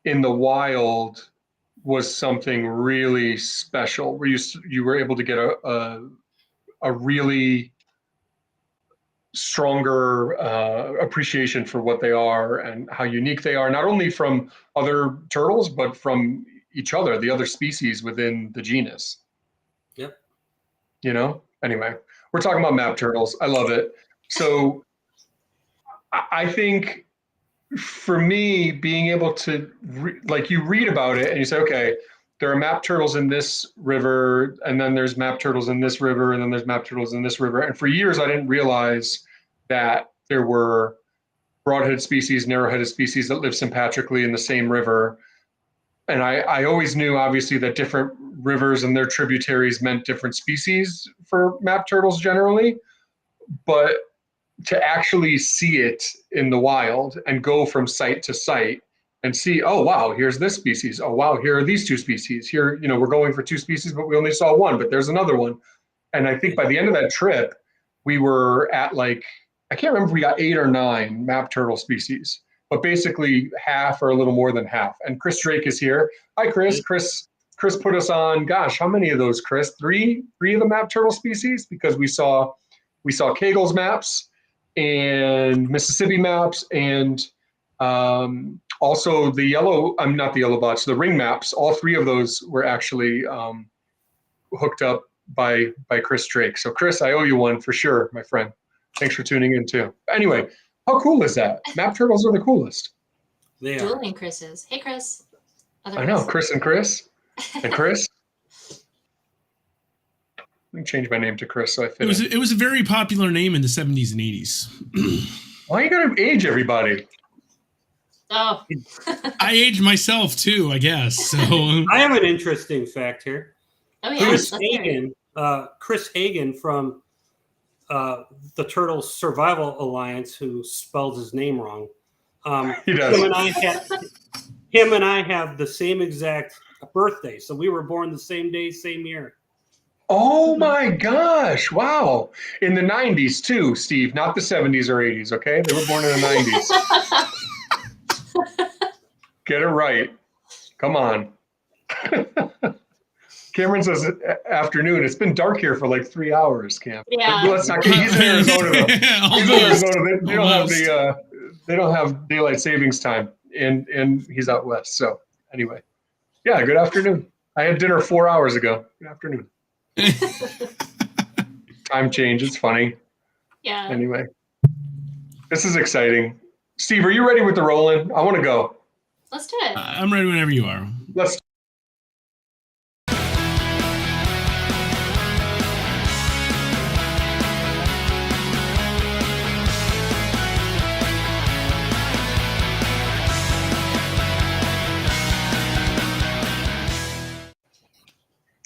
in the wild was something really special, where you were able to get a really stronger appreciation for what they are and how unique they are, not only from other turtles, but from each other, the other species within the genus. Yep. You know, anyway, we're talking about map turtles. I love it. So I think for me, being able to, like, you read about it and you say, okay, there are map turtles in this river, and then there's map turtles in this river, and then there's map turtles in this river. And for years, I didn't realize that there were broad-headed species, narrow-headed species that live sympatrically in the same river. And I always knew, obviously, that different rivers and their tributaries meant different species for map turtles generally. But to actually see it in the wild and go from site to site and see, oh, wow, here's this species. Oh, wow, here are these two species. Here, you know, we're going for two species, but we only saw one, but there's another one. And I think by the end of that trip, we were at, like, I can't remember if we got 8 or 9 map turtle species, but basically half or a little more than half. And Chris Drake is here. Hi, Chris. Chris put us on, gosh, how many of those, Chris? Three of the map turtle species, because we saw Kegel's maps and Mississippi maps, and also the not the yellow bots, the ring maps. All 3 of those were actually hooked up by Chris Drake. So Chris, I owe you one for sure, my friend. Thanks for tuning in too. Anyway, how cool is that? Map turtles are the coolest. They are. Dueling Chris's. Hey, Chris. I know, Chris and Chris. And Chris. Let me change my name to Chris so I fit in. It was a very popular name in the 70s and 80s. Why are you going to age everybody? Oh. I aged myself too, I guess. So I have an interesting fact here. Oh, yeah. Chris Hagen from the Turtles Survival Alliance, who spelled his name wrong. He does. Him and I have the same exact birthday, so we were born the same day, same year. Oh my gosh! Wow, in the 90s too, Steve. Not the 70s or 80s. Okay, they were born in the 90s. Get it right. Come on. Cameron says afternoon. It's been dark here for like 3 hours, Cam. Yeah. Let's not. He's in Arizona though. He's in Arizona. They don't have daylight savings time, and he's out west. So anyway, yeah. Good afternoon. I had dinner 4 hours ago. Good afternoon. Time change. It's funny. Yeah. Anyway, this is exciting. Steve, are you ready with the roll-in? I want to go. Let's do it. I'm ready whenever you are. Let's.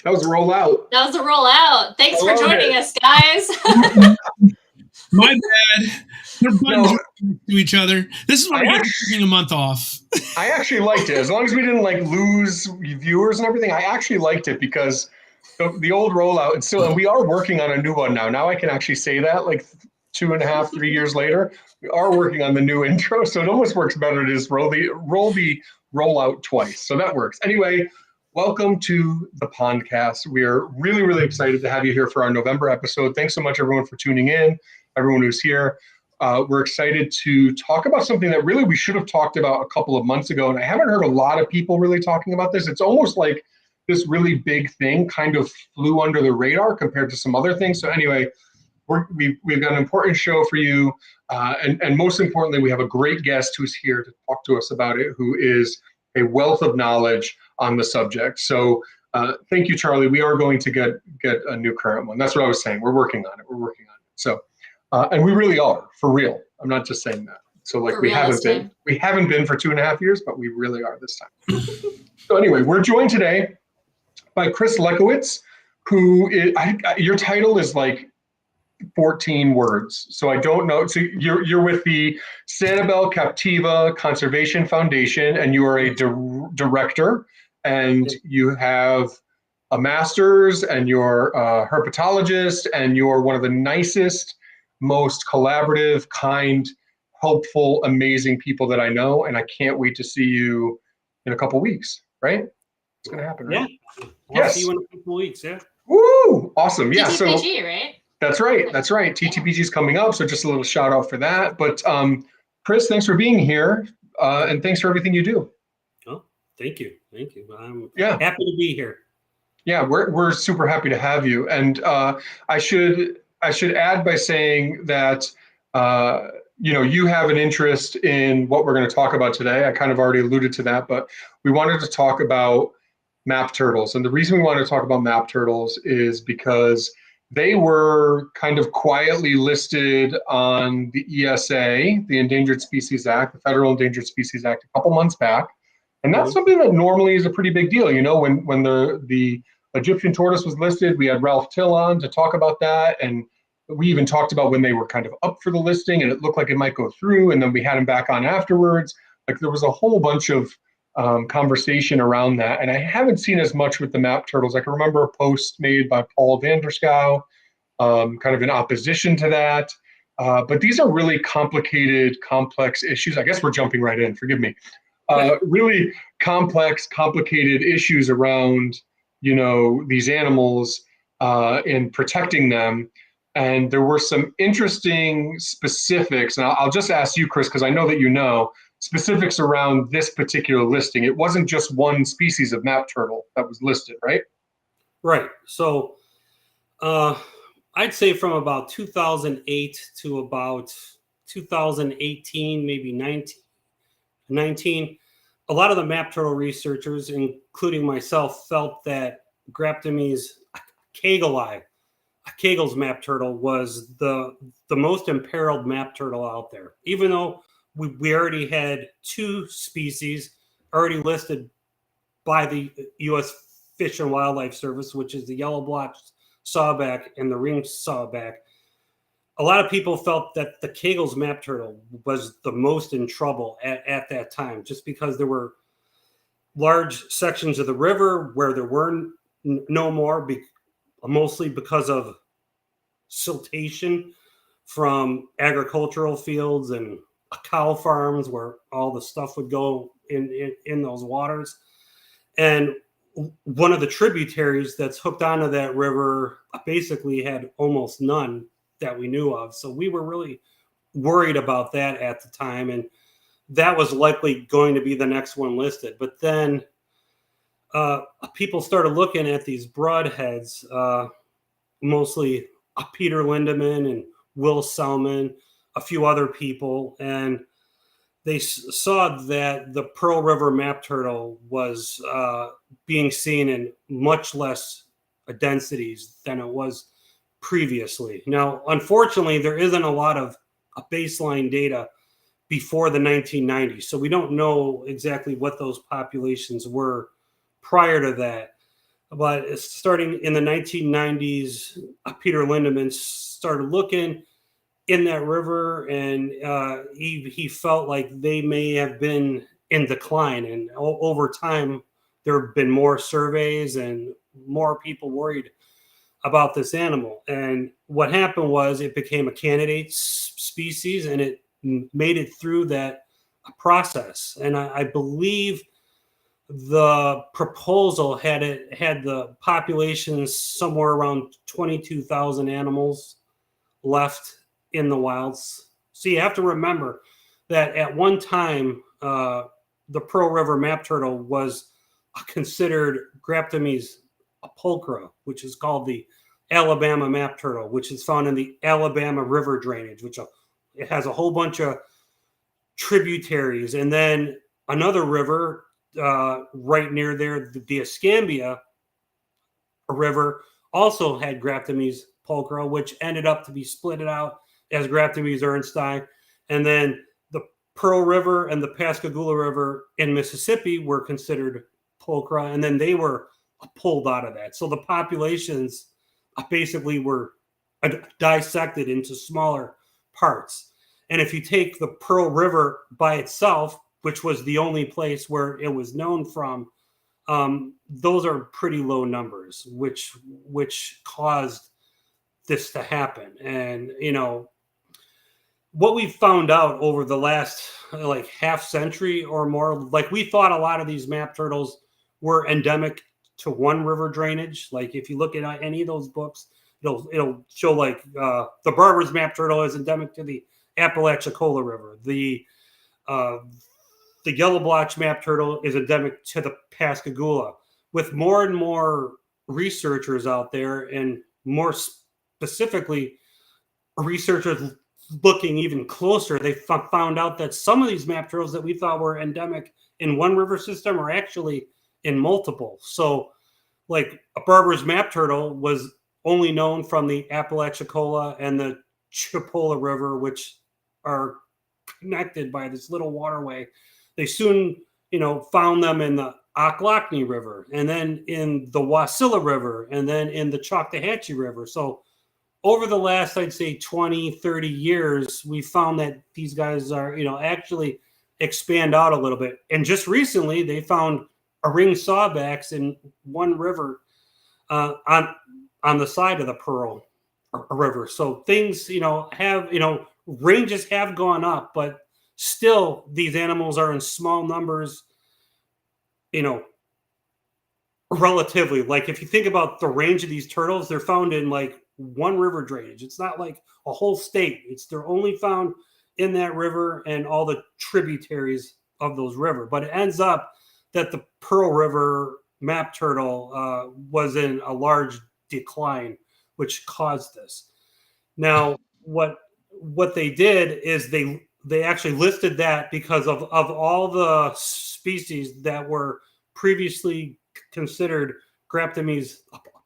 That was a rollout. That was a rollout. Thanks for joining us, guys. My bad. They're buttons to each other. This is why we're taking a month off. I actually liked it. As long as we didn't like lose viewers and everything, I actually liked it because the old rollout, and we are working on a new one now. Now I can actually say that, like 2.5, 3 years later, we are working on the new intro. So it almost works better to just roll the rollout twice. So that works. Anyway, welcome to the Pondcast. We are really, really excited to have you here for our November episode. Thanks so much, everyone, for tuning in, everyone who's here. We're excited to talk about something that really we should have talked about a couple of months ago, and I haven't heard a lot of people really talking about this. It's almost like this really big thing kind of flew under the radar compared to some other things. So anyway, we've got an important show for you, and most importantly, we have a great guest who's here to talk to us about it, who is a wealth of knowledge on the subject. So thank you, Charlie. We are going to get a new current one. That's what I was saying. We're working on it. So, and we really are, for real. I'm not just saying that. So like we haven't been for 2.5 years, but we really are this time. So anyway, we're joined today by Chris Lechowicz, who is, your title is like 14 words. So I don't know. So you're with the Sanibel Captiva Conservation Foundation, and you are a director, and you have a master's, and you're a herpetologist, and you're one of the nicest, most collaborative, kind, helpful, amazing people that I know. And I can't wait to see you in a couple weeks, right? It's going to happen, right? Yeah. I'll Yes. see you in a couple weeks. Yeah. Woo! Awesome. Yeah. So TTPG, right? that's right. That's right. TTPG is coming up. So just a little shout out for that. But Chris, thanks for being here. And thanks for everything you do. Oh, thank you. Thank you. I'm Yeah. happy to be here. Yeah, we're super happy to have you. And I should add by saying that you have an interest in what we're going to talk about today. I kind of already alluded to that, but we wanted to talk about map turtles. And the reason we wanted to talk about map turtles is because they were kind of quietly listed on the ESA, the Endangered Species Act, the Federal Endangered Species Act, a couple months back. And that's something that normally is a pretty big deal. When the Egyptian tortoise was listed, we had Ralph Till on to talk about that. And we even talked about when they were kind of up for the listing and it looked like it might go through. And then we had him back on afterwards. Like there was a whole bunch of conversation around that. And I haven't seen as much with the map turtles. I can remember a post made by Paul Vanderskou, kind of in opposition to that. But these are really complicated, complex issues. I guess we're jumping right in, forgive me. Really complex, complicated issues around, these animals and protecting them. And there were some interesting specifics, and I'll just ask you, Chris, because I know that you know, specifics around this particular listing. It wasn't just one species of map turtle that was listed, right? Right. So I'd say from about 2008 to about 2018, maybe 19, a lot of the map turtle researchers, including myself, felt that Graptomys kegeli, Kegel's map turtle, was the most imperiled map turtle out there. Even though we already had two species already listed by the U.S. Fish and Wildlife Service, which is the yellow blotched sawback and the ringed sawback. A lot of people felt that the Kegel's map turtle was the most in trouble at that time, just because there were large sections of the river where there were no more, mostly because of siltation from agricultural fields and cow farms where all the stuff would go in those waters. And one of the tributaries that's hooked onto that river basically had almost none that we knew of. So we were really worried about that at the time. And that was likely going to be the next one listed. But then people started looking at these broadheads, mostly Peter Lindemann and Will Selman, a few other people, and they saw that the Pearl River map turtle was being seen in much less densities than it was previously. Now, unfortunately, there isn't a lot of baseline data before the 1990s, so we don't know exactly what those populations were prior to that. But starting in the 1990s, Peter Lindemann started looking in that river, and he felt like they may have been in decline. And over time, there have been more surveys and more people worried about this animal. And what happened was it became a candidate species, and it made it through that process. And I believe the proposal had the populations somewhere around 22,000 animals left in the wilds. So you have to remember that at one time, the Pearl River map turtle was considered Graptomys pulchra, which is called the Alabama map turtle, which is found in the Alabama River drainage, which it has a whole bunch of tributaries. And then another river right near there, the Escambia River, also had Graptomys pulchra, which ended up to be split out as Graptomys ernsti. And then the Pearl River and the Pascagoula River in Mississippi were considered pulchra, and then they were pulled out of that. So the populations basically were dissected into smaller parts. And if you take the Pearl River by itself, which was the only place where it was known from, those are pretty low numbers, which caused this to happen. And what we found out over the last like half century or more, like we thought a lot of these map turtles were endemic to one river drainage. Like if you look at any of those books, it'll show like the Barber's map turtle is endemic to the Apalachicola River. The yellow blotch map turtle is endemic to the Pascagoula. With more and more researchers out there, and more specifically, researchers looking even closer, they found out that some of these map turtles that we thought were endemic in one river system are actually in multiple. So, like a Barber's map turtle was only known from the Apalachicola and the Chipola River, which are connected by this little waterway. They soon, found them in the Ocklackney River, and then in the Wasilla River, and then in the Choctawhatchee River. So over the last, I'd say 20, 30 years, we found that these guys are, actually expand out a little bit. And just recently, they found a ring sawbacks in one river on the side of the Pearl River. So things, have, ranges have gone up, but still these animals are in small numbers, relatively. Like if you think about the range of these turtles, they're found in like one river drainage. It's not like a whole state. They're only found in that river and all the tributaries of those rivers. But it ends up that the Pearl River map turtle was in a large decline, which caused this. Now, what they did is they actually listed that because of all the species that were previously considered Graptomys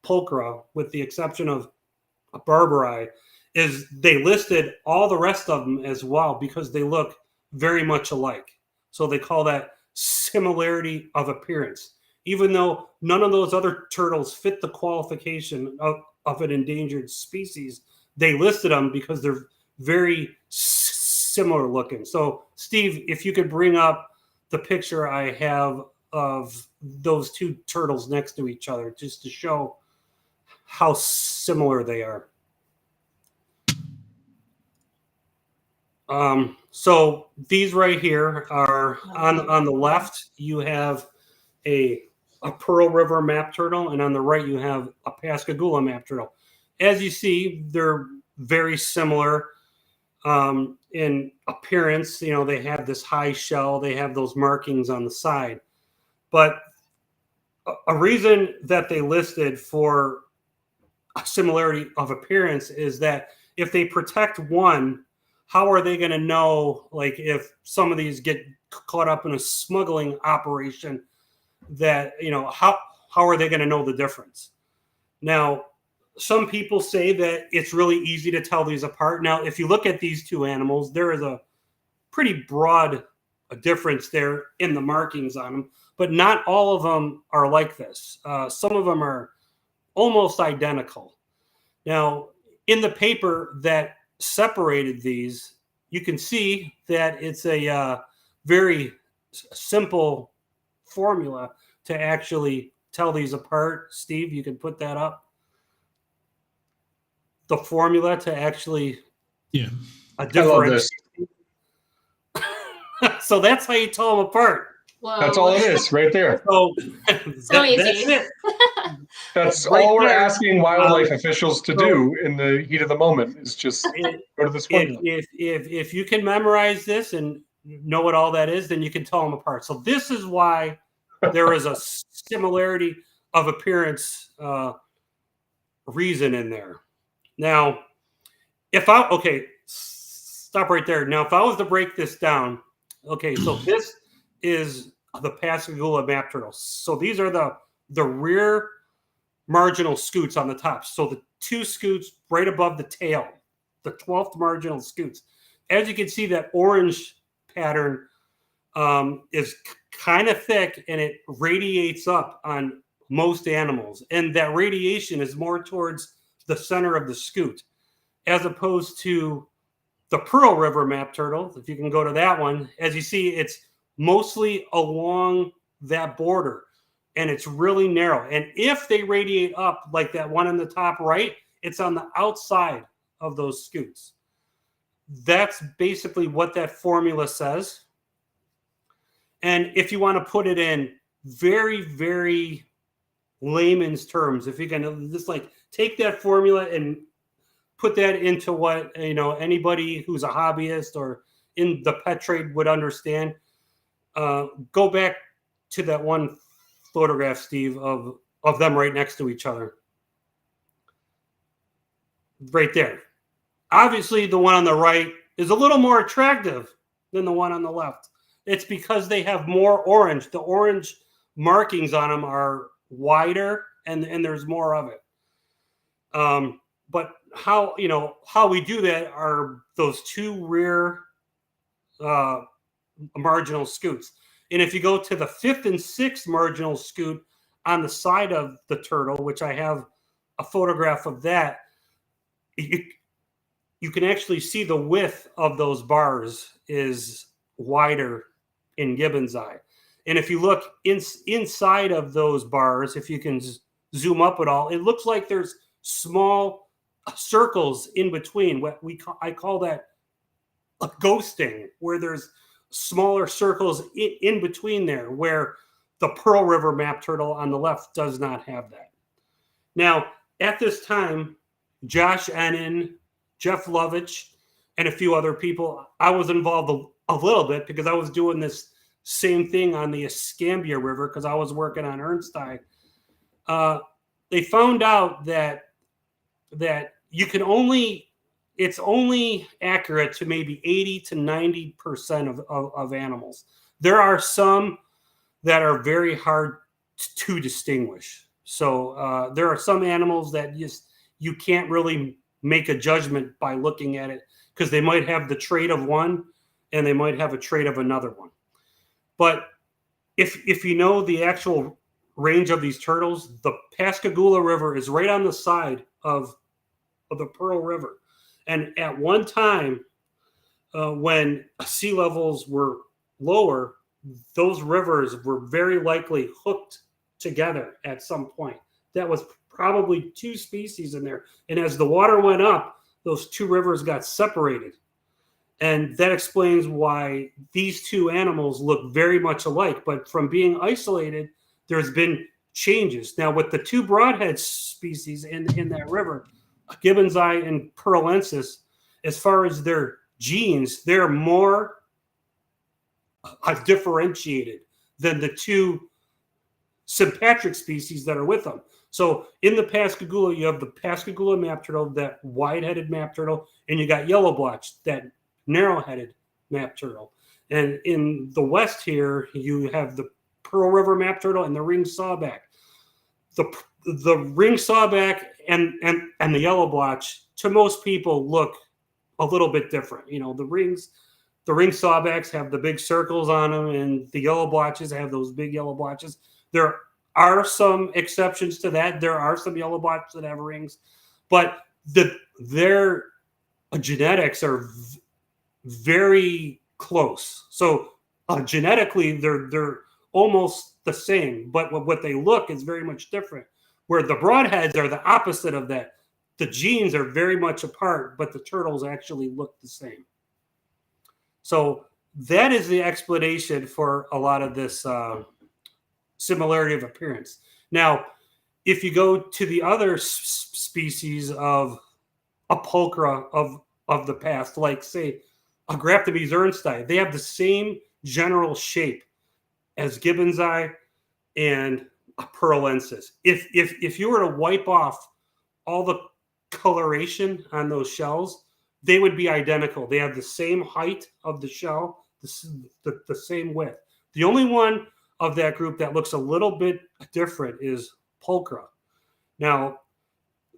pulchra, with the exception of Barberi, is they listed all the rest of them as well because they look very much alike. So they call that similarity of appearance. Even though none of those other turtles fit the qualification of an endangered species, they listed them because they're very similar looking. So, Steve, if you could bring up the picture I have of those two turtles next to each other, just to show how similar they are. So these right here are on the left, you have a Pearl River map turtle, and on the right you have a Pascagoula map turtle. As you see, they're very similar in appearance. They have this high shell, they have those markings on the side. But a reason that they listed for a similarity of appearance is that if they protect one, how are they going to know, like if some of these get caught up in a smuggling operation, that, how are they going to know the difference? Now, some people say that it's really easy to tell these apart. Now, if you look at these two animals, there is a pretty broad difference there in the markings on them, but not all of them are like this. Some of them are almost identical. Now, in the paper that separated these, you can see that it's a very simple formula to actually tell these apart. Steve, you can put that up. The formula to actually I love this. So that's how you tell them apart. Whoa. That's all it is right there. So, So that's easy. it. That's Right all we're there. asking wildlife officials to do in the heat of the moment is just go to this formula. If you can memorize this and know what all that is, then you can tell them apart. So this is why there is a similarity of appearance reason in there. Now, stop right there. Now, if I was to break this down, so this is the Pascagoula map turtle. So these are the rear marginal scutes on the top. So the two scutes right above the tail, the 12th marginal scutes. As you can see, that orange pattern is kind of thick, and it radiates up on most animals. And that radiation is more towards the center of the scute, as opposed to the Pearl River map turtle. If you can go to that one, as you see, it's mostly along that border, and it's really narrow. And if they radiate up like that one in the top right, it's on the outside of those scutes. that's basically what that formula says. And if you want to put it in very, very layman's terms, if you can just like take that formula and put that into what, anybody who's a hobbyist or in the pet trade would understand, go back to that one photograph, Steve, of them right next to each other. Right there. Obviously, the one on the right is a little more attractive than the one on the left. It's because they have more orange. The orange markings on them are wider, and there's more of it. But how we do that are those two rear marginal scoots. And if you go to the 5th and 6th marginal scoot on the side of the turtle, which I have a photograph of that, you can actually see the width of those bars is wider in gibbon's eye. And if you look inside of those bars, if you can zoom up at all, it looks like there's small circles in between. I call that a ghosting, where there's smaller circles in between there, where the Pearl River map turtle on the left does not have that. Now, at this time, Josh Ennin, Jeff Lechowicz, and a few other people, I was involved a little bit because I was doing this same thing on the Escambia River because I was working on Ernstine. They found out that you can it's only accurate to maybe 80 to 90% of animals. There are some that are very hard to distinguish. So there are some animals that you can't really make a judgment by looking at it because they might have the trait of one and they might have a trait of another one. But if you know the actual range of these turtles, the Pascagoula River is right on the side of the Pearl River. And at one time, when sea levels were lower, those rivers were very likely hooked together at some point. That was probably two species in there. And as the water went up, those two rivers got separated. And that explains why these two animals look very much alike. But from being isolated, there's been changes. Now, with the two broadhead species in that river, gibbon's eye and pearlensis, as far as their genes, they're more differentiated than the two sympatric species that are with them. So in the Pascagoula, you have the Pascagoula map turtle, that wide-headed map turtle, and you got yellow blotch, that narrow-headed map turtle. And in the west here, you have the Pearl River map turtle and the ring sawback. The ring sawback and the yellow blotch, to most people, look a little bit different. The ring sawbacks have the big circles on them, and the yellow blotches have those big yellow blotches. There are some exceptions to that. There are some yellow blotches that have rings, but their genetics are very close. So genetically, they're almost the same, but what they look is very much different. Where the broadheads are the opposite of that. The genes are very much apart, but the turtles actually look the same. So that is the explanation for a lot of this similarity of appearance. Now, if you go to the other species of a pulchra of the past, like, say, a Graptomys ernsti, they have the same general shape as gibbon's eye and a pearlensis. If you were to wipe off all the coloration on those shells, they would be identical. They have the same height of the shell, the same width. The only one of that group that looks a little bit different is pulchra. Now,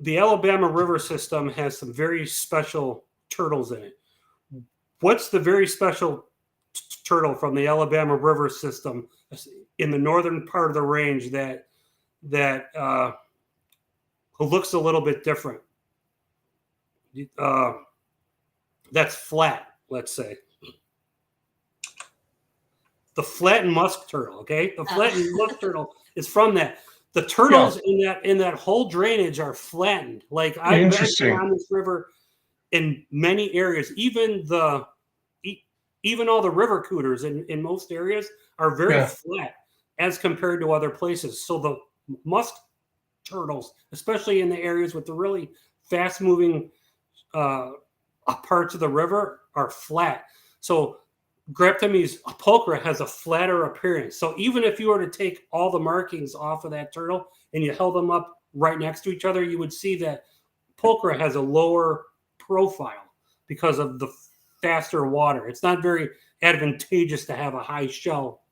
the Alabama River system has some very special turtles in it. What's the very special turtle from the Alabama River system in the northern part of the range that looks a little bit different? That's flat, let's say. The flattened musk turtle, okay? The flattened musk turtle is from that. The turtles in that whole drainage are flattened. Like, I've been on this river in many areas, even all the river cooters in most areas are very flat as compared to other places. So the musk turtles, especially in the areas with the really fast moving parts of the river, are flat. So Graptomys pulchra has a flatter appearance. So even if you were to take all the markings off of that turtle and you held them up right next to each other, you would see that pulchra has a lower profile because of the faster water. It's not very advantageous to have a high shell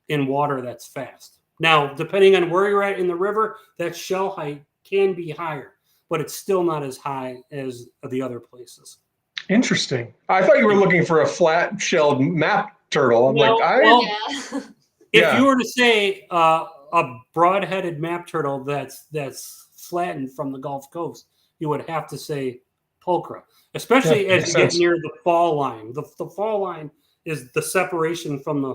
in water that's fast. Now, depending on where you're at in the river, that shell height can be higher, but it's still not as high as the other places. Interesting. I thought you were looking for a flat-shelled map turtle. I'm If you were to say a broad-headed map turtle that's flattened from the Gulf Coast, you would have to say pulchra, especially as you get near the fall line. The fall line is the separation from the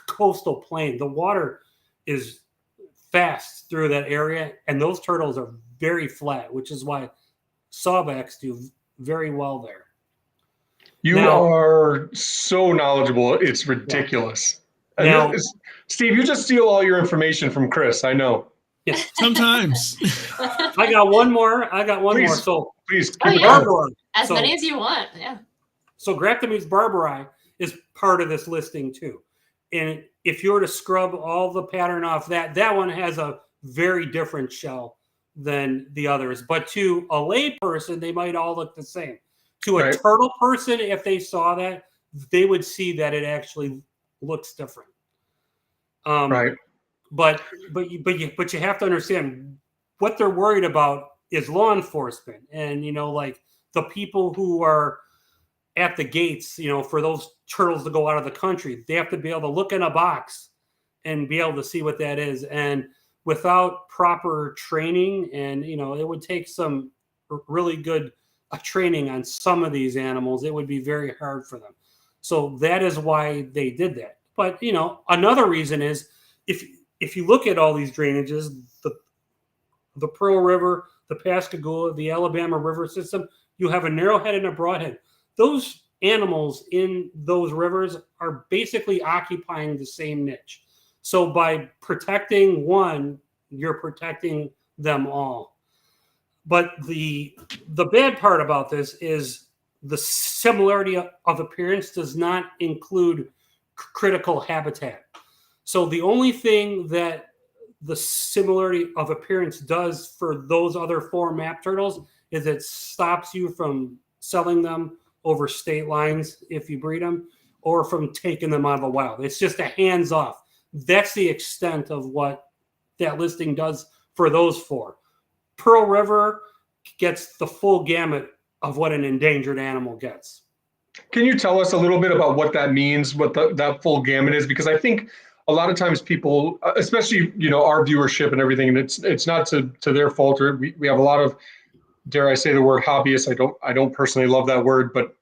coastal plain. The water is fast through that area, and those turtles are very flat, which is why sawbacks do very well there. You are so knowledgeable. It's ridiculous. Now, Steve, you just steal all your information from Chris. I know. Yeah. Sometimes. I got one more. So please keep it going. As many as you want. Yeah. So Graptomys barbari is part of this listing too. And if you were to scrub all the pattern off, that one has a very different shell than the others. But to a lay person, they might all look the same. To a turtle person, if they saw that, they would see that it actually looks different. But you have to understand what they're worried about is law enforcement, and like the people who are at the gates, for those turtles to go out of the country, they have to be able to look in a box and be able to see what that is. And without proper training, and it would take some really good training on some of these animals, it would be very hard for them. So that is why they did that. But another reason is if you look at all these drainages, the Pearl River, the Pascagoula, the Alabama River system, you have a narrowhead and a broadhead. Those animals in those rivers are basically occupying the same niche. So by protecting one, you're protecting them all. But the bad part about this is the similarity of appearance does not include critical habitat. So the only thing that the similarity of appearance does for those other 4 map turtles is it stops you from selling them over state lines if you breed them, or from taking them out of the wild. It's just a hands off. That's the extent of what that listing does for those 4. Pearl River gets the full gamut of what an endangered animal gets. Can you tell us a little bit about what that means, what that full gamut is? Because I think a lot of times people, especially our viewership and everything, and it's not to their fault. Or we have a lot of, dare I say the word, hobbyists. I don't personally love that word, but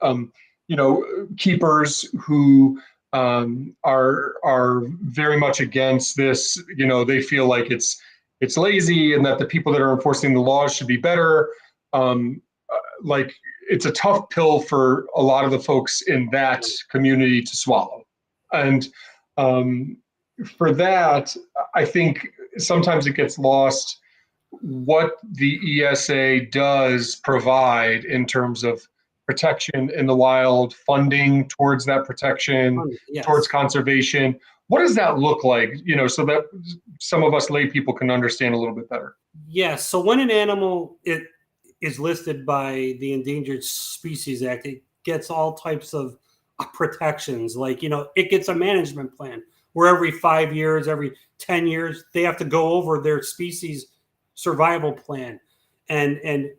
keepers who are very much against this. They feel like it's lazy, and that the people that are enforcing the laws should be better. Like, it's a tough pill for a lot of the folks in that community to swallow. And for that, I think sometimes it gets lost what the ESA does provide in terms of protection in the wild, funding towards that protection, towards conservation. What does that look like, so that some of us lay people can understand a little bit better? Yes. So when an animal is listed by the Endangered Species Act, it gets all types of protections. Like, it gets a management plan where every 5 years, every 10 years, they have to go over their species survival plan and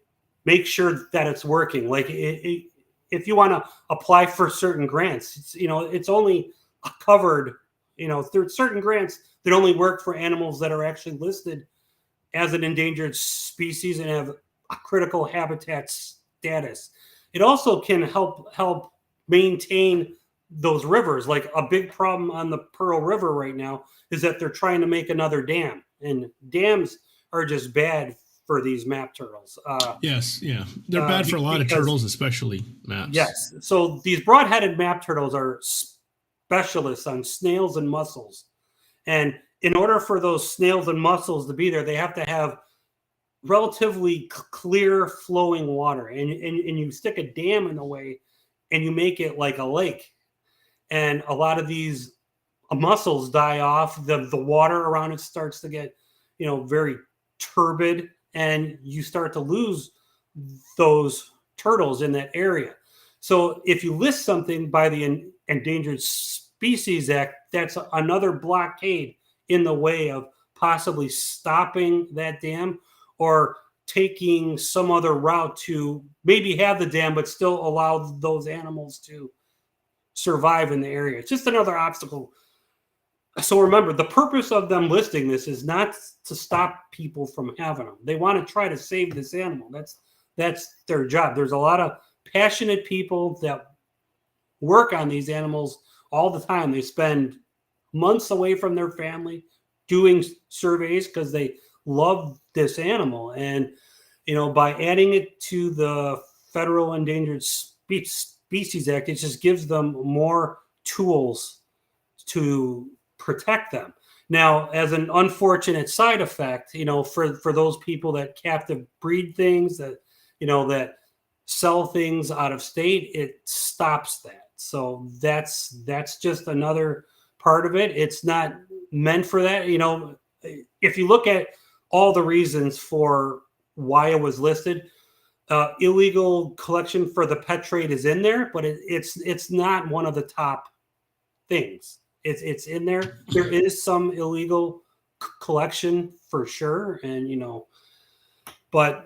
make sure that it's working. Like, if you want to apply for certain grants, it's only covered, there's certain grants that only work for animals that are actually listed as an endangered species and have a critical habitat status. It also can help maintain those rivers. Like, a big problem on the Pearl River right now is that they're trying to make another dam, and dams are just bad for these map turtles. Yes, yeah, they're bad for a lot of turtles, especially maps. Yes, so these broad-headed map turtles are specialists on snails and mussels, and in order for those snails and mussels to be there, they have to have relatively clear flowing water, and you stick a dam in the way, and you make it like a lake, and a lot of these mussels die off. The water around it starts to get, very turbid, and you start to lose those turtles in that area. So if you list something by the Endangered Species Act, that's another blockade in the way of possibly stopping that dam or taking some other route to maybe have the dam but still allow those animals to survive in the area. It's just another obstacle. So remember, the purpose of them listing this is not to stop people from having them. They want to try to save this animal. That's their job. There's a lot of passionate people that work on these animals all the time. They spend months away from their family doing surveys because they love this animal. And, by adding it to the Federal Endangered Species Act, it just gives them more tools to protect them. Now, as an unfortunate side effect, for those people that captive breed things, that sell things out of state, it stops that. So that's just another part of it. It's not meant for that. If you look at all the reasons for why it was listed, illegal collection for the pet trade is in there, but it's not one of the top things. It's in there. There is some illegal collection for sure, and but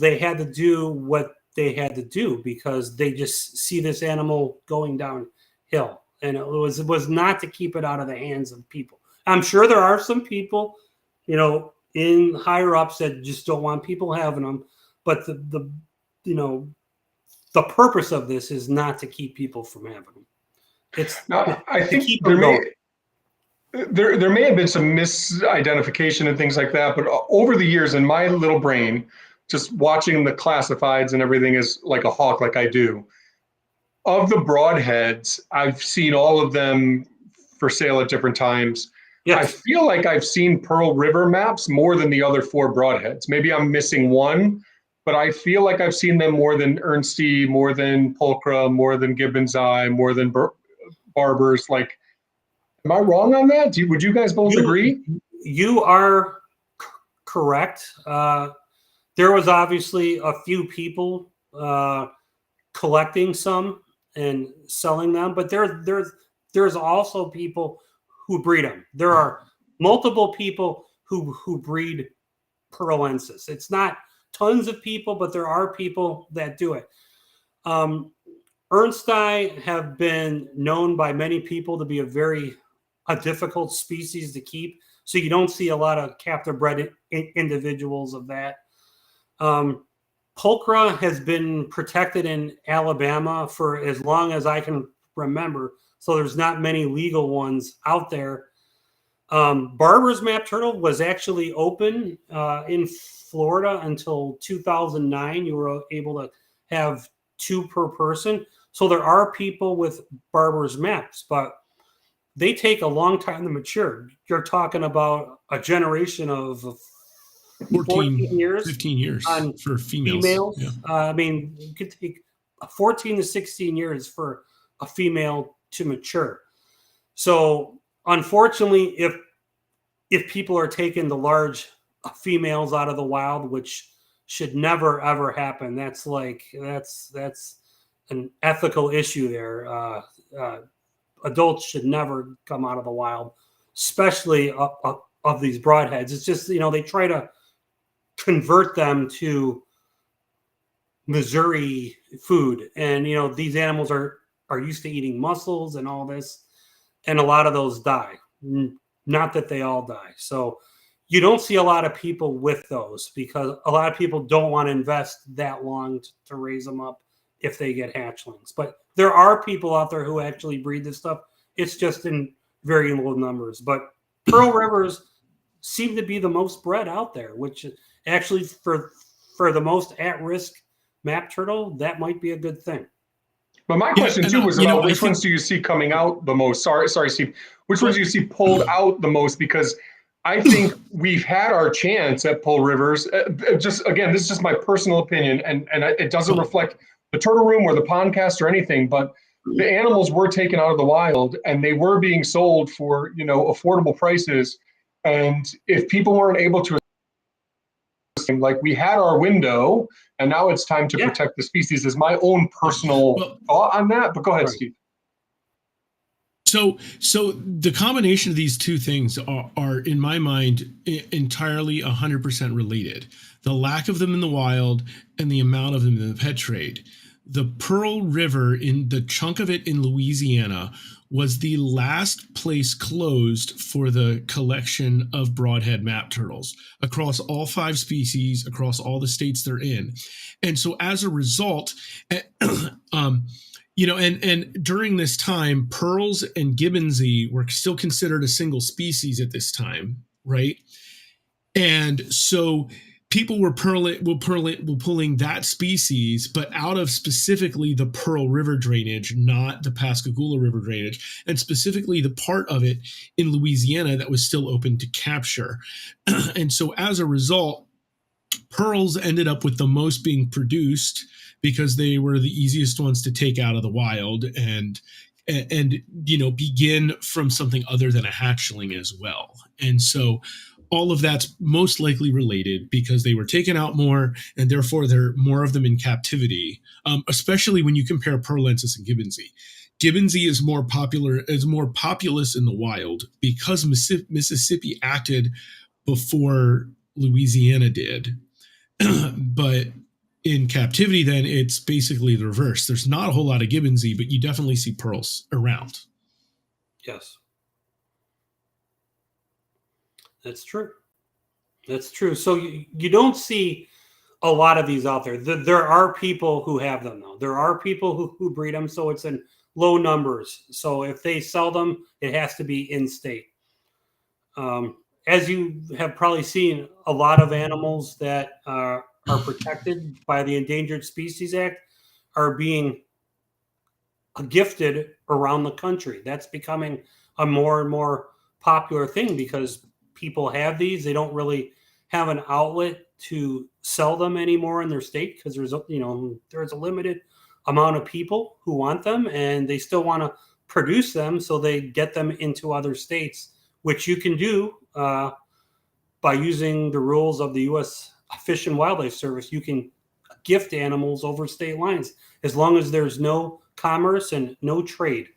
they had to do what they had to do because they just see this animal going downhill, and it was not to keep it out of the hands of people. I'm sure there are some people, in higher ups that just don't want people having them, but the purpose of this is not to keep people from having them. I think there may have been some misidentification and things like that, but over the years in my little brain, just watching the classifieds and everything is like a hawk, like I do. Of the broadheads, I've seen all of them for sale at different times. Yes. I feel like I've seen Pearl River maps more than the other 4 broadheads. Maybe I'm missing one, but I feel like I've seen them more than Ernsti, more than Pulchra, more than Gibbon's Eye, more than Barbers. Like, am I wrong on that? Would you guys both agree? You are correct. There was obviously a few people collecting some and selling them, but there's also people who breed them. There are multiple people who breed Pearlensis. It's not tons of people, but there are people that do it. Ernsti have been known by many people to be a difficult species to keep. So you don't see a lot of captive bred individuals of that. Pulchra has been protected in Alabama for as long as I can remember. So there's not many legal ones out there. Barber's map turtle was actually open in Florida until 2009. You were able to have 2 per person. So there are people with Barber's maps, but they take a long time to mature. You're talking about a generation of 14 years, 15 years for females. Yeah. You could take 14 to 16 years for a female to mature. So unfortunately, if people are taking the large females out of the wild, which should never ever happen, that's an ethical issue there. Adults should never come out of the wild, especially of these broadheads. It's just, they try to convert them to Missouri food. And, these animals are used to eating mussels and all this, and a lot of those die. Not that they all die. So you don't see a lot of people with those because a lot of people don't want to invest that long to raise them up if they get hatchlings. But there are people out there who actually breed this stuff. It's just in very low numbers. But Pearl Rivers seem to be the most bred out there, actually for the most at-risk map turtle, that might be a good thing. But my question and, too was you know, about I which think- ones do you see coming out the most? Sorry, Steve. Which ones do you see pulled out the most? Because I think we've had our chance at Pull Rivers. Just again, this is just my personal opinion, and it doesn't reflect the Turtle Room or the Pondcast or anything. But the animals were taken out of the wild, and they were being sold for affordable prices. And if people weren't able to, like, we had our window, and now it's time to protect the species. Is my own personal thought on that. But go ahead, Steve. So the combination of these two things are in my mind entirely 100% related. The lack of them in the wild and the amount of them in the pet trade. The Pearl River, in the chunk of it in Louisiana, was the last place closed for the collection of broadhead map turtles across all 5 species, across all the states they're in. And so as a result, and during this time, pearls and gibbonsy were still considered a single species at this time, right? And so people were pulling that species, but out of specifically the Pearl River drainage, not the Pascagoula River drainage, and specifically the part of it in Louisiana that was still open to capture. And so as a result, pearls ended up with the most being produced because they were the easiest ones to take out of the wild and begin from something other than a hatchling as well. And so all of that's most likely related because they were taken out more, and therefore there are more of them in captivity, especially when you compare pearlensis and gibbonsy. Gibbonsy is more populous in the wild because Mississippi acted before Louisiana did. But in captivity, then it's basically the reverse. There's not a whole lot of gibbonsy, but you definitely see pearls around. Yes. That's true. That's true. So you don't see a lot of these out there. There are people who have them, though. There are people who breed them, so it's in low numbers. So if they sell them, it has to be in-state. As you have probably seen, a lot of animals that are protected by the Endangered Species Act are being gifted around the country. That's becoming a more and more popular thing because people have these. They don't really have an outlet to sell them anymore in their state because there's a limited amount of people who want them, and they still want to produce them, so they get them into other states, which you can do by using the rules of the U.S. Fish and Wildlife Service. You can gift animals over state lines as long as there's no commerce and no trade.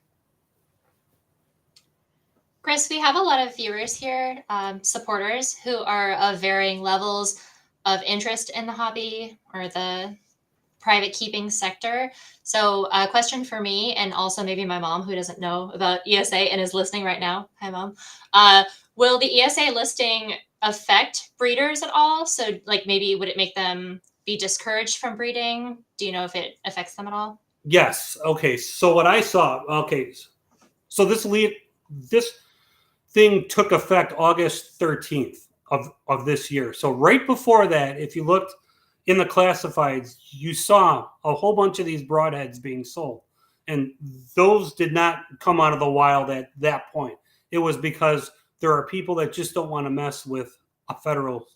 Chris, we have a lot of viewers here, supporters who are of varying levels of interest in the hobby or the private keeping sector. So a question for me, and also maybe my mom who doesn't know about ESA and is listening right now. Hi, Mom. Will the ESA listing affect breeders at all? So like maybe would it make them be discouraged from breeding? Do you know if it affects them at all? Yes. Okay. So what I saw, so this thing took effect August 13th of this year. So right before that, if you looked in the classifieds, you saw a whole bunch of these broadheads being sold. And those did not come out of the wild at that point. It was because there are people that just don't want to mess with a federal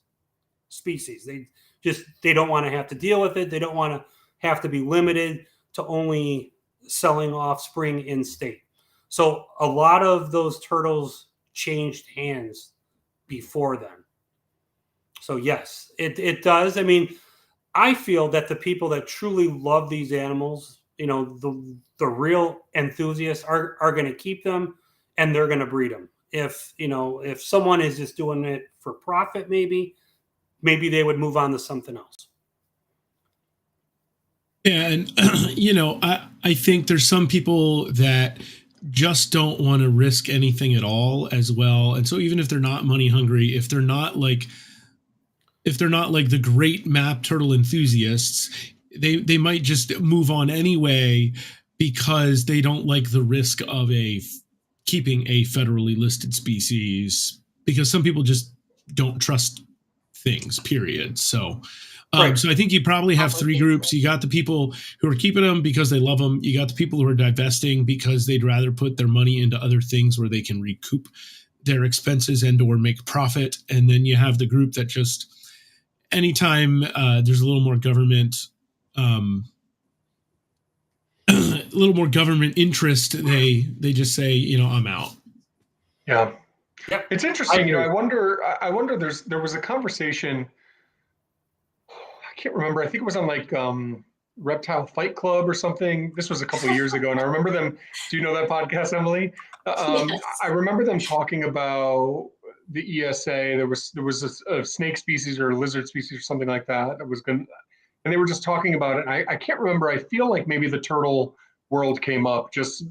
species. They don't want to have to deal with it. They don't want to have to be limited to only selling offspring in state. So a lot of those turtles changed hands before then. So yes, it does. I mean, I feel that the people that truly love these animals, the real enthusiasts are going to keep them, and they're going to breed them. If someone is just doing it for profit, maybe they would move on to something else. Yeah, and I think there's some people that just don't want to risk anything at all as well. And so even if they're not money hungry, if they're not like the great map turtle enthusiasts, they might just move on anyway because they don't like the risk of keeping a federally listed species, because some people just don't trust things, period. So, Right. so I think you probably have three groups. You got the people who are keeping them because they love them. You got the people who are divesting because they'd rather put their money into other things where they can recoup their expenses and or make profit. And then you have the group that just anytime there's a little more government, a little more government interest, they just say, I'm out. Yeah. Yep. It's interesting. I wonder, there was a conversation, I can't remember. I think it was on like Reptile Fight Club or something. This was a couple of years ago. And I remember them. Do you know that podcast, Emily? Yes. I remember them talking about the ESA. There was a snake species or a lizard species or something like that that was going, and they were just talking about it. I can't remember. I feel like maybe the turtle world came up just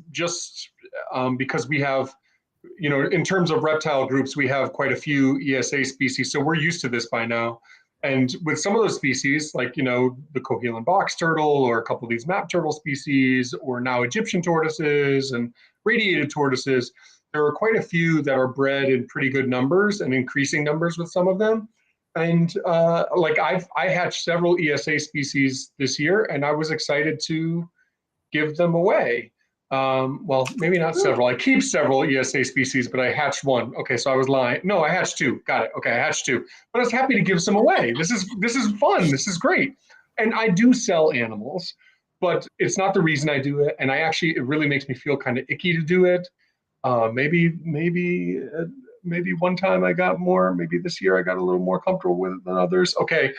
because we have, in terms of reptile groups, we have quite a few ESA species, so we're used to this by now. And with some of those species, like, the Cohelan box turtle or a couple of these map turtle species, or now Egyptian tortoises and radiated tortoises, there are quite a few that are bred in pretty good numbers and increasing numbers with some of them. And I hatched several ESA species this year, and I was excited to give them away. Well, maybe not several. I keep several ESA species, but I hatched one. Okay, so I was lying. No, I hatched two. Got it. Okay, I hatched two. But I was happy to give some away. This is fun. This is great. And I do sell animals, but it's not the reason I do it. And it really makes me feel kind of icky to do it. Maybe one time I got more. Maybe this year I got a little more comfortable with it than others. Okay,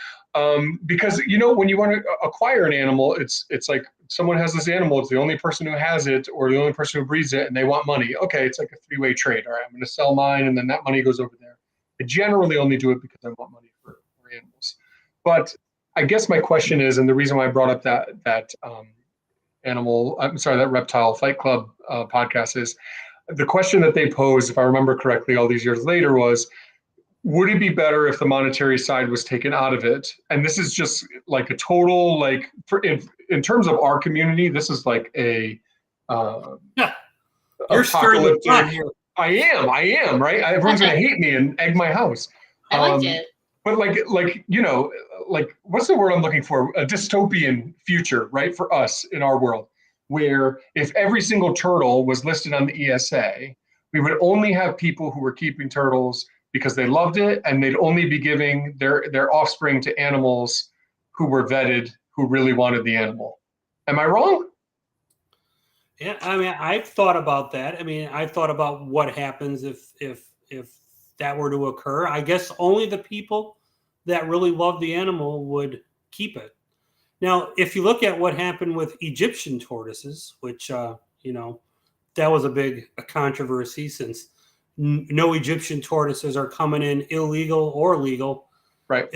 because when you want to acquire an animal, it's like someone has this animal. It's the only person who has it, or the only person who breeds it, and they want money. Okay, it's like a three-way trade. All right, I'm going to sell mine, and then that money goes over there. I generally only do it because I want money for animals. But I guess my question is, and the reason why I brought up that that Reptile Fight Club podcast is, the question that they posed, if I remember correctly, all these years later was, would it be better if the monetary side was taken out of it? And this is just like a total, like, in terms of our community, this is like a You're stirring the pot here. I am, right? Everyone's going to hate me and egg my house. I like it. But what's the word I'm looking for? A dystopian future, right? For us in our world, where if every single turtle was listed on the ESA, we would only have people who were keeping turtles because they loved it, and they'd only be giving their offspring to animals who were vetted, who really wanted the animal. Am I wrong? Yeah, I mean, I've thought about that. I mean, I've thought about what happens if that were to occur. I guess only the people that really love the animal would keep it. Now, if you look at what happened with Egyptian tortoises, which, that was a big controversy, since no Egyptian tortoises are coming in illegal or legal. Right.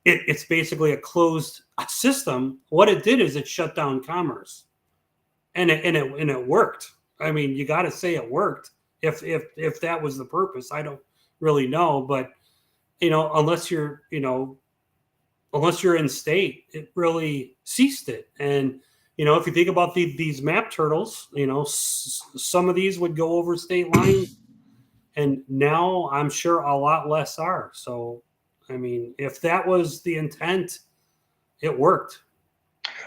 It's basically a closed system. What it did is it shut down commerce, and it worked. I mean, you got to say it worked. If that was the purpose, I don't really know, but unless you're in state, it really ceased it. And if you think about these map turtles, some of these would go over state lines, and now I'm sure a lot less are. So, I mean, if that was the intent, it worked.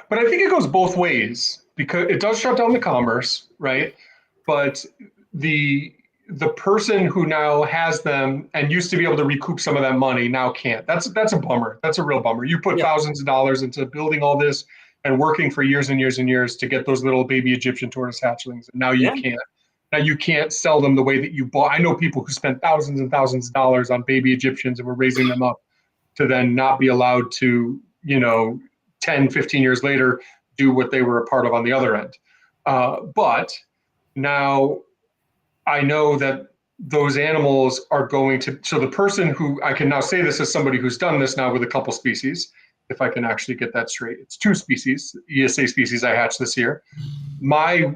But I think it goes both ways, because it does shut down the commerce, right? But the person who now has them and used to be able to recoup some of that money now can't. That's a bummer. That's a real bummer. You put thousands of dollars into building all this and working for years and years and years to get those little baby Egyptian tortoise hatchlings, and now you can't. Now you can't sell them the way that you bought. I know people who spent thousands and thousands of dollars on baby Egyptians and were raising them up to then not be allowed to, 10, 15 years later, do what they were a part of on the other end. But now I know that those animals are going to, so the person who, I can now say this as somebody who's done this now with a couple species, if I can actually get that straight. It's 2 species, ESA species I hatched this year. My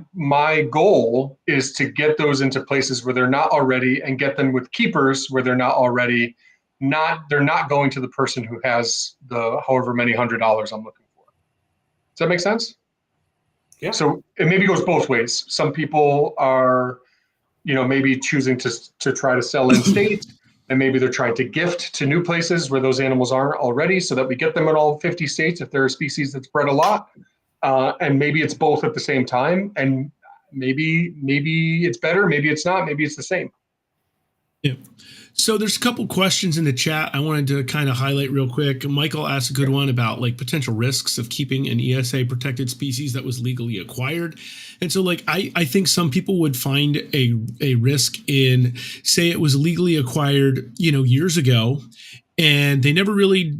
goal is to get those into places where they're not already, and get them with keepers where they're not already, they're not going to the person who has the however many $100 I'm looking for. Does that make sense? Yeah. So it maybe goes both ways. Some people are, maybe choosing to try to sell in state. and maybe they're trying to gift to new places where those animals aren't already, so that we get them in all 50 states if they're a species that's bred a lot. And maybe it's both at the same time, and maybe it's better, maybe it's not, maybe it's the same. Yeah. So there's a couple questions in the chat I wanted to kind of highlight real quick. Michael asked a good one about like potential risks of keeping an ESA protected species that was legally acquired. And so like I think some people would find a risk in, say it was legally acquired, years ago, and they never really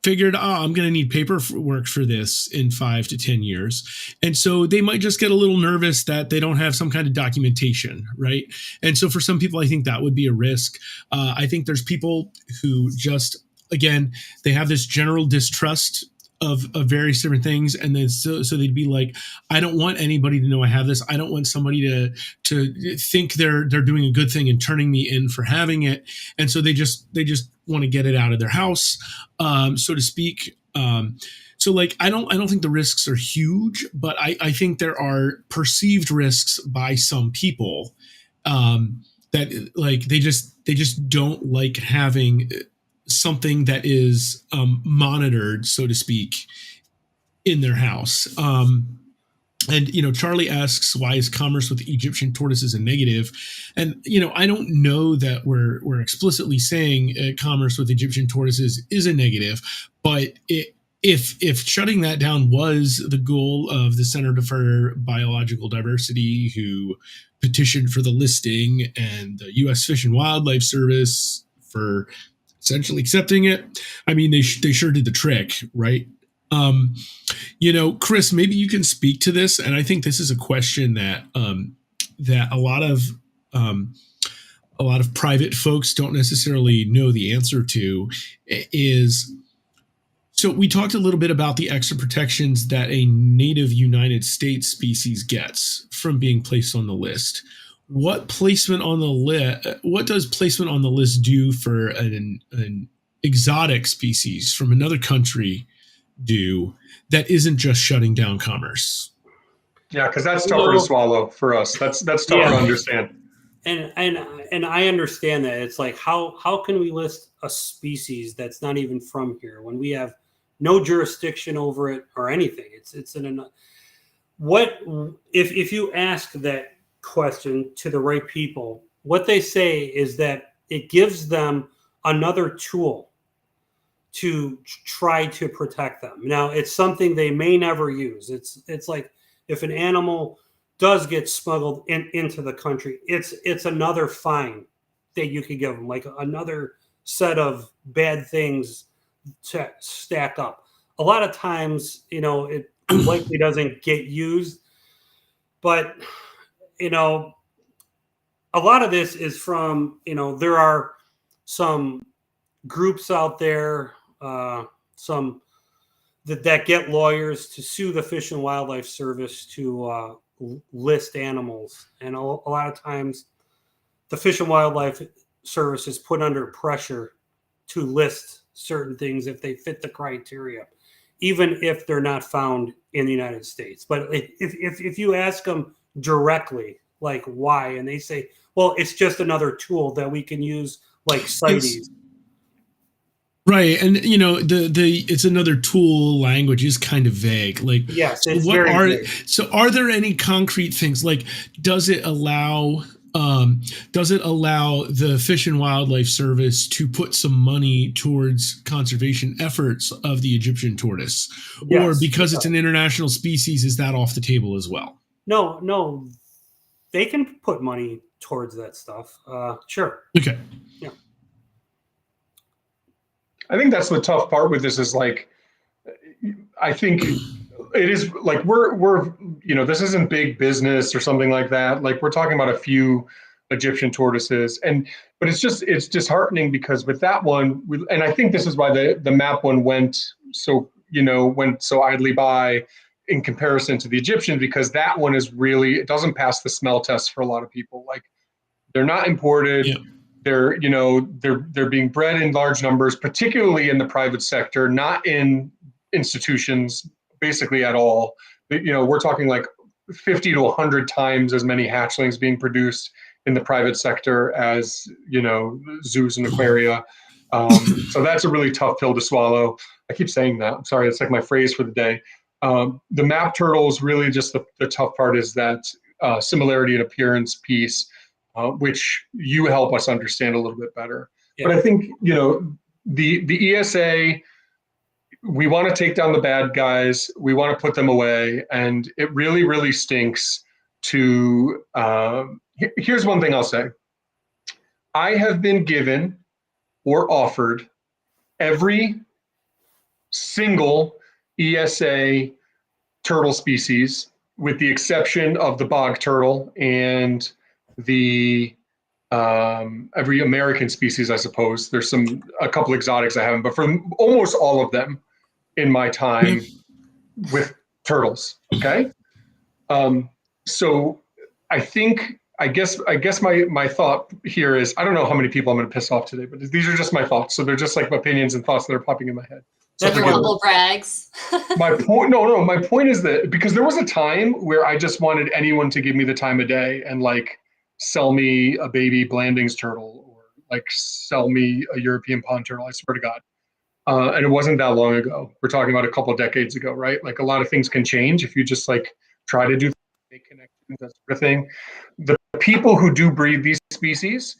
figured, I'm going to need paperwork for this in 5 to 10 years. And so they might just get a little nervous that they don't have some kind of documentation, right? And so for some people, I think that would be a risk. I think there's people who just, again, they have this general distrust of various different things. And then so they'd be like, I don't want anybody to know I have this. I don't want somebody to think they're doing a good thing and turning me in for having it. And so they just want to get it out of their house, so to speak. So like, I don't think the risks are huge, but I think there are perceived risks by some people, that like, they just don't like having something that is monitored, so to speak, in their house. And Charlie asks, why is commerce with Egyptian tortoises a negative? And I don't know that we're explicitly saying commerce with Egyptian tortoises is a negative, but if shutting that down was the goal of the Center for Biological Diversity, who petitioned for the listing, and the U.S. Fish and Wildlife Service for essentially accepting it, I mean, they sure did the trick, right? Chris, maybe you can speak to this, and I think this is a question that that a lot of private folks don't necessarily know the answer to. Is so we talked a little bit about the extra protections that a native United States species gets from being placed on the list. What does placement on the list do for an exotic species from another country do that isn't just shutting down commerce? Yeah, because that's tougher to swallow for us. That's tougher to understand. And I understand that. It's like, how can we list a species that's not even from here when we have no jurisdiction over it or anything? It's what if you ask that question to the right people, what they say is that it gives them another tool to try to protect them. Now, it's something they may never use. It's like if an animal does get smuggled into the country, it's another fine that you could give them, like another set of bad things to stack up. A lot of times, it likely doesn't get used, but a lot of this is from, there are some groups out there, some that get lawyers to sue the Fish and Wildlife Service to list animals. And a lot of times the Fish and Wildlife Service is put under pressure to list certain things if they fit the criteria, even if they're not found in the United States. But if you ask them directly, like why, and they say, well, it's just another tool that we can use, like CITES. Right. And the it's another tool language is kind of vague. Like, yes, it's vague. So are there any concrete things, like does it allow the Fish and Wildlife Service to put some money towards conservation efforts of the Egyptian tortoise? Yes, or because it's an international species, is that off the table as well? No, they can put money towards that stuff. Sure. Okay. Yeah. I think that's the tough part with this is like, I think it is like we're this isn't big business or something like that. Like we're talking about a few Egyptian tortoises, but it's disheartening because with that one, and I think this is why the map one went so idly by in comparison to the Egyptian, because that one is really, it doesn't pass the smell test for a lot of people. Like they're not imported. Yeah. They're being bred in large numbers, particularly in the private sector, not in institutions basically at all. We're talking like 50 to 100 times as many hatchlings being produced in the private sector as, zoos and aquaria. So that's a really tough pill to swallow. I keep saying that. I'm sorry. It's like my phrase for the day. The map turtles, really just the tough part is that similarity and appearance piece, which you help us understand a little bit better. Yeah. But I think, the ESA, we want to take down the bad guys. We want to put them away. And it really, really stinks to, here's one thing I'll say. I have been given or offered every single ESA turtle species, with the exception of the bog turtle and the every American species, I suppose. There's a couple exotics I haven't, but for almost all of them in my time with turtles. Okay. So I guess my thought here is, I don't know how many people I'm going to piss off today, but these are just my thoughts. So they're just like opinions and thoughts that are popping in my head. So humble brags. My point is that because there was a time where I just wanted anyone to give me the time of day and like sell me a baby Blandings turtle or like sell me a European pond turtle. I swear to God. And it wasn't that long ago. We're talking about a couple of decades ago, right? Like a lot of things can change if you just like try to do make connections, that sort of thing. The people who do breed these species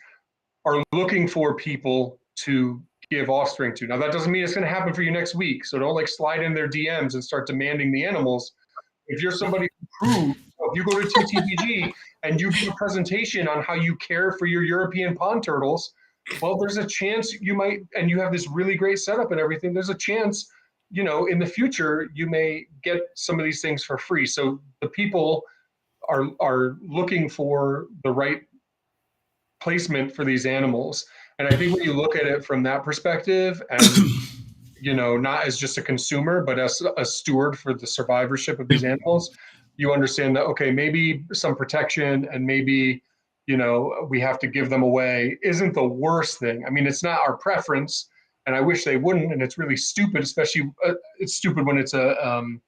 are looking for people to give offspring to. Now that doesn't mean it's going to happen for you next week. So don't like slide in their DMs and start demanding the animals. If you're somebody who proves, if you go to TTPG and you give a presentation on how you care for your European pond turtles, well, there's a chance you might, and you have this really great setup and everything, there's a chance, in the future, you may get some of these things for free. So the people are looking for the right placement for these animals. And I think when you look at it from that perspective and, not as just a consumer, but as a steward for the survivorship of these animals, you understand that, okay, maybe some protection and maybe, we have to give them away isn't the worst thing. I mean, it's not our preference and I wish they wouldn't. And it's really stupid, especially it's stupid when it's an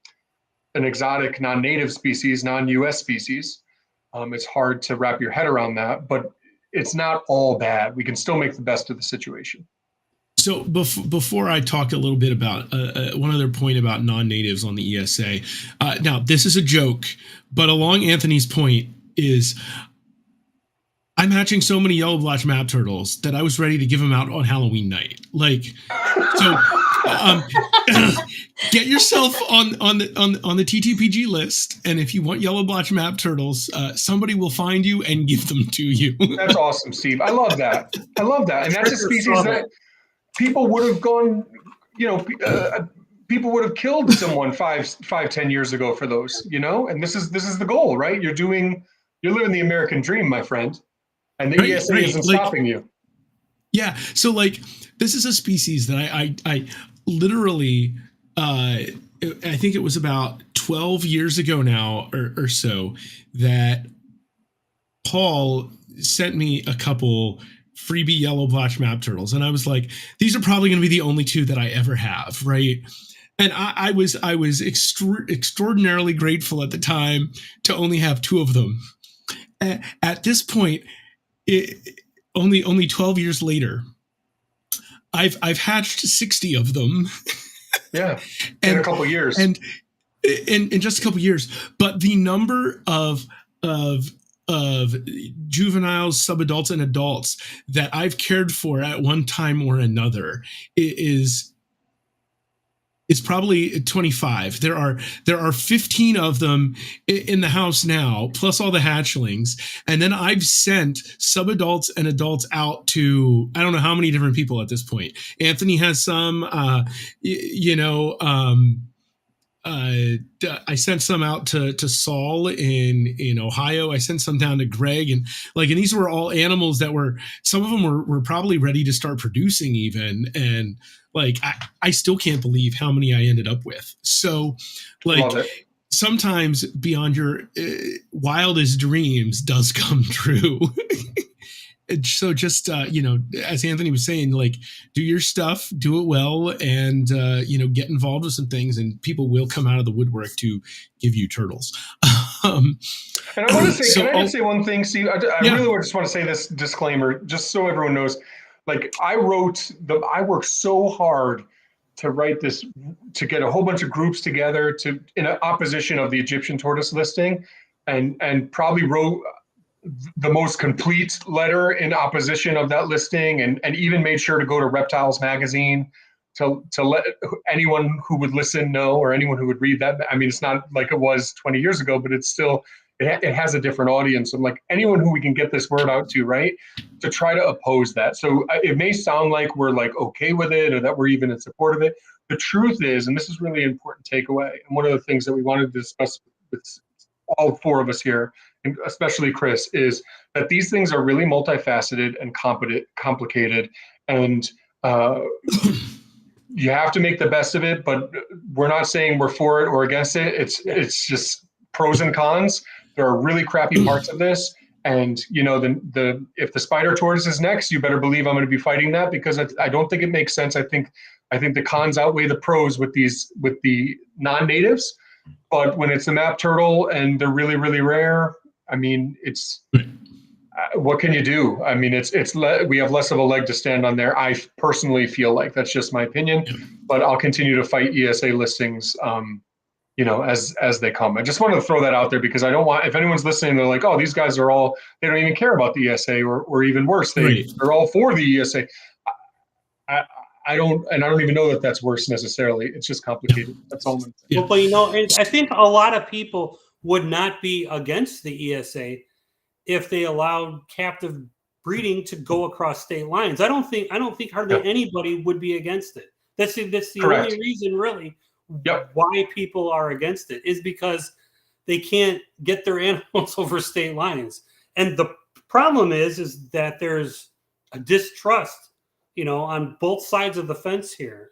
exotic non-native species, non-US species. It's hard to wrap your head around that, but it's not all bad. We can still make the best of the situation. So before I talk a little bit about one other point about non-natives on the ESA, now this is a joke, but along Anthony's point is I'm hatching so many yellow blotch map turtles that I was ready to give them out on Halloween night. Like, so get yourself on the TTPG list, and if you want yellow blotch map turtles, somebody will find you and give them to you. That's awesome, Steve. I love that. And that's a species that people would have gone, people would have killed someone 5-10 years ago for those, and this is the goal, right? You're living the American dream, my friend, and the ESA isn't stopping you. Yeah. So like, this is a species that I literally, I think it was about 12 years ago now or so that Paul sent me a couple freebie yellow blotch map turtles. And I was like, these are probably going to be the only two that I ever have. Right. And I was extraordinarily grateful at the time to only have two of them. At this point, only 12 years later, I've hatched 60 of them. Yeah. In a couple of years. And in just a couple of years. But the number of juveniles, subadults, and adults that I've cared for at one time or another is probably 25. There are 15 of them in the house now, plus all the hatchlings. And then I've sent subadults and adults out to, I don't know how many different people at this point. Anthony has some, I sent some out to Saul in Ohio. I sent some down to Greg, and these were all animals that some of them were probably ready to start producing even. And I still can't believe how many I ended up with. So sometimes beyond your wildest dreams does come true. so just as Anthony was saying, like, do your stuff, do it well, and get involved with some things, and people will come out of the woodwork to give you turtles. And I want to say, So can I just say one thing? See, I really just want to say this disclaimer, just so everyone knows. Like, I worked so hard to write this, to get a whole bunch of groups together in opposition of the Egyptian tortoise listing, and probably wrote the most complete letter in opposition of that listing, and even made sure to go to Reptiles magazine to let anyone who would listen know, or anyone who would read that. I mean, it's not like it was 20 years ago, but it's still, it has a different audience. And like, anyone who we can get this word out to, right, to try to oppose that. So it may sound like we're like okay with it, or that we're even in support of it. The truth is, and this is really an important takeaway, and one of the things that we wanted to discuss with all four of us here, and especially Chris, is that these things are really multifaceted and complicated, and you have to make the best of it. But we're not saying we're for it or against it. It's just pros and cons. There are really crappy parts of this, and if the spider tortoise is next, you better believe I'm going to be fighting that, because I don't think it makes sense. I think the cons outweigh the pros with the non-natives. But when it's a map turtle and they're really, really rare, I mean, it's what can you do? I mean, we have less of a leg to stand on there. I personally feel like that's just my opinion, but I'll continue to fight ESA listings, as they come. I just wanted to throw that out there, because I don't want, if anyone's listening, they're like, oh, these guys they don't even care about the ESA, or even worse, they're all for the ESA. I don't even know that that's worse necessarily. It's just complicated. That's all. Yeah. Well, but I think a lot of people would not be against the ESA if they allowed captive breeding to go across state lines. I don't think hardly anybody would be against it. That's the Correct. only reason really why people are against it, is because they can't get their animals over state lines. And the problem is that there's a distrust, on both sides of the fence here.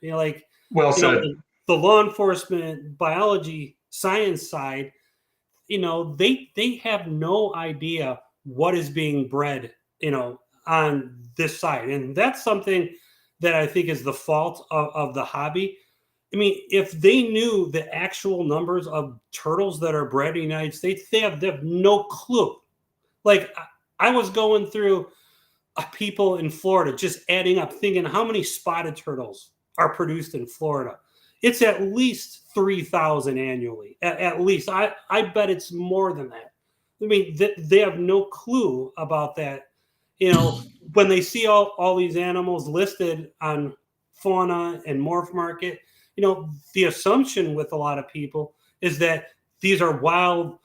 Well said. The law enforcement, biology, science side, they have no idea what is being bred, on this side. And that's something that I think is the fault of the hobby. I mean, if they knew the actual numbers of turtles that are bred in the United States, they have no clue. Like, I was going through people in Florida, just adding up, thinking how many spotted turtles are produced in Florida. It's at least 3,000 annually. At least. I bet it's more than that. I mean, they have no clue about that. When they see all these animals listed on Fauna and Morph Market, the assumption with a lot of people is that these are wild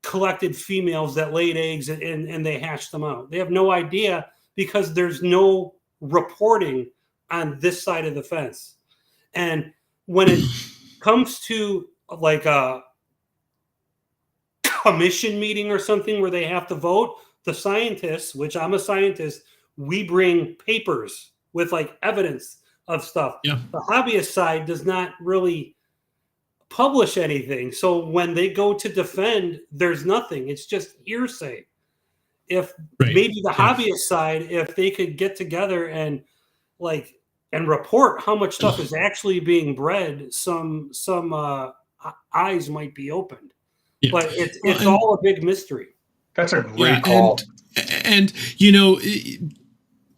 collected females that laid eggs and they hatch them out. They have no idea, because there's no reporting on this side of the fence. And when it comes to like a commission meeting or something where they have to vote, the scientists, which I'm a scientist, we bring papers with like evidence of stuff. Yeah. The hobbyist side does not really publish anything. So when they go to defend, there's nothing. It's just hearsay. If maybe the hobbyist side, if they could get together and report how much stuff is actually being bred, some eyes might be opened. Yeah. But it's all a big mystery. That's a great call. And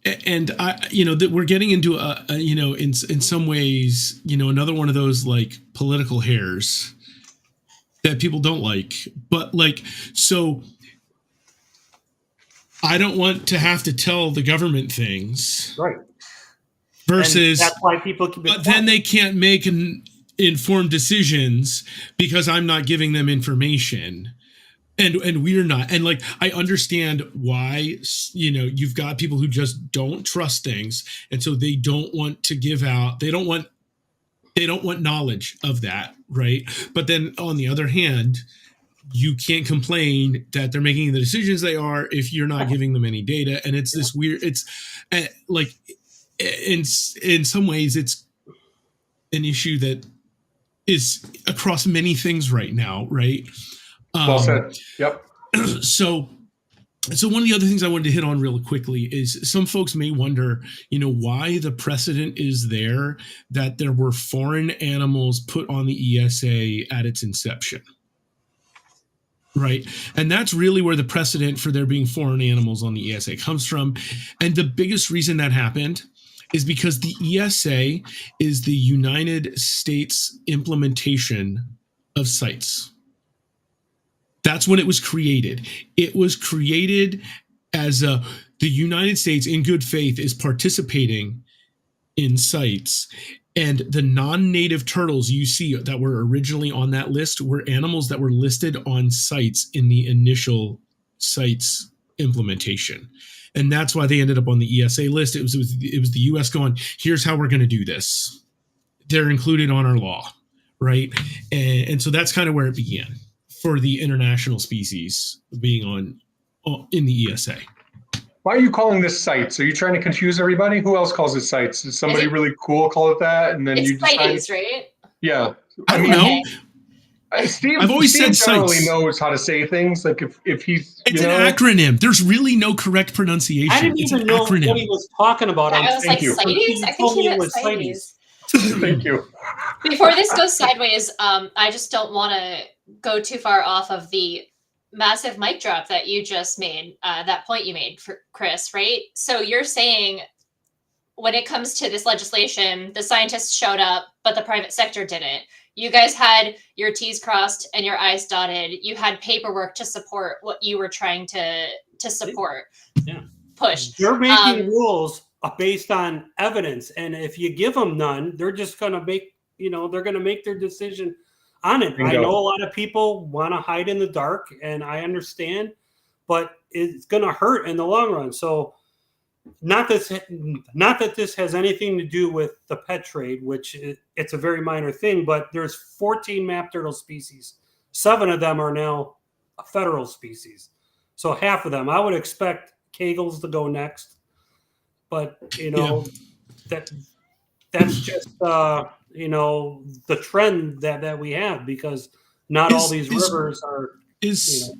that we're getting into in some ways, another one of those like political hairs that people don't like. But so I don't want to have to tell the government things. Right. Versus, and that's why people keep it but then they can't make informed decisions because I'm not giving them information. And we're not. And I understand why, you've got people who just don't trust things. And so they don't want to give out, they don't want knowledge of that. Right. But then on the other hand, you can't complain that they're making the decisions they are if you're not giving them any data. And it's this weird, in some ways it's an issue that is across many things right now. Right. Well said. Yep. So So one of the other things I wanted to hit on real quickly is some folks may wonder, why the precedent is there that there were foreign animals put on the ESA at its inception. Right. And that's really where the precedent for there being foreign animals on the ESA comes from. And the biggest reason that happened is because the ESA is the United States implementation of CITES. That's when it was created. It was created as the United States, in good faith, is participating in CITES. And the non-native turtles you see that were originally on that list were animals that were listed on CITES in the initial CITES implementation. And that's why they ended up on the ESA list. It was the US going, here's how we're going to do this. They're included on our law, right? And so that's kind of where it began for the international species being in the ESA. Why are you calling this CITES? Are you trying to confuse everybody? Who else calls it CITES? Does somebody really cool call it that? And then you decide? It's right? Yeah. I don't know. Steve, I've always Steve said generally CITES. knows how to say things. Like if he's, it's an acronym. There's really no correct pronunciation. I didn't even know what he was talking about. I was like, CITES? I think he meant CITES. Thank you. Before this goes sideways, I just don't want to go too far off of the massive mic drop that you just made, that point you made, for Chris, right? So you're saying when it comes to this legislation, the scientists showed up, but the private sector didn't. You guys had your T's crossed and your I's dotted. You had paperwork to support what you were trying to support. Yeah. Push. You're making rules based on evidence. And if you give them none, they're just going to make, they're going to make their decision on it. Bingo. I know a lot of people want to hide in the dark, and I understand, but it's going to hurt in the long run. So not that this has anything to do with the pet trade, which it's a very minor thing, but there's 14 map turtle species. 7 of them are now a federal species. So half of them, I would expect Kegels to go next, but that's just, the trend that we have, because not all these rivers are. Is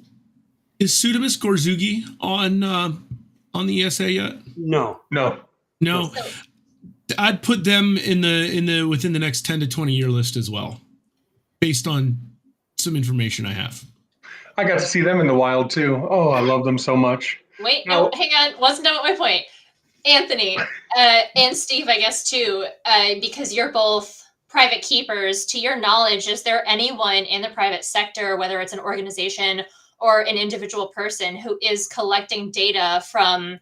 Pseudomus gorzugi on the ESA yet? No. I'd put them in the within the next 10 to 20 year list as well, based on some information I have. I got to see them in the wild too. Oh, I love them so much. Wait, no, hang on. Wasn't done with my point. Anthony and Steve, I guess too, because you're both private keepers. To your knowledge, is there anyone in the private sector, whether it's an organization or an individual person, who is collecting data from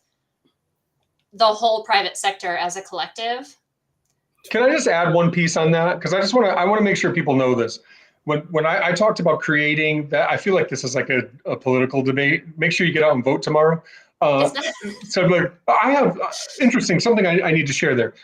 the whole private sector as a collective? Can I just add one piece on that? Because I want to make sure people know this. When I talked about creating that, I feel like this is like a political debate. Make sure you get out and vote tomorrow. So like, I have something I need to share there.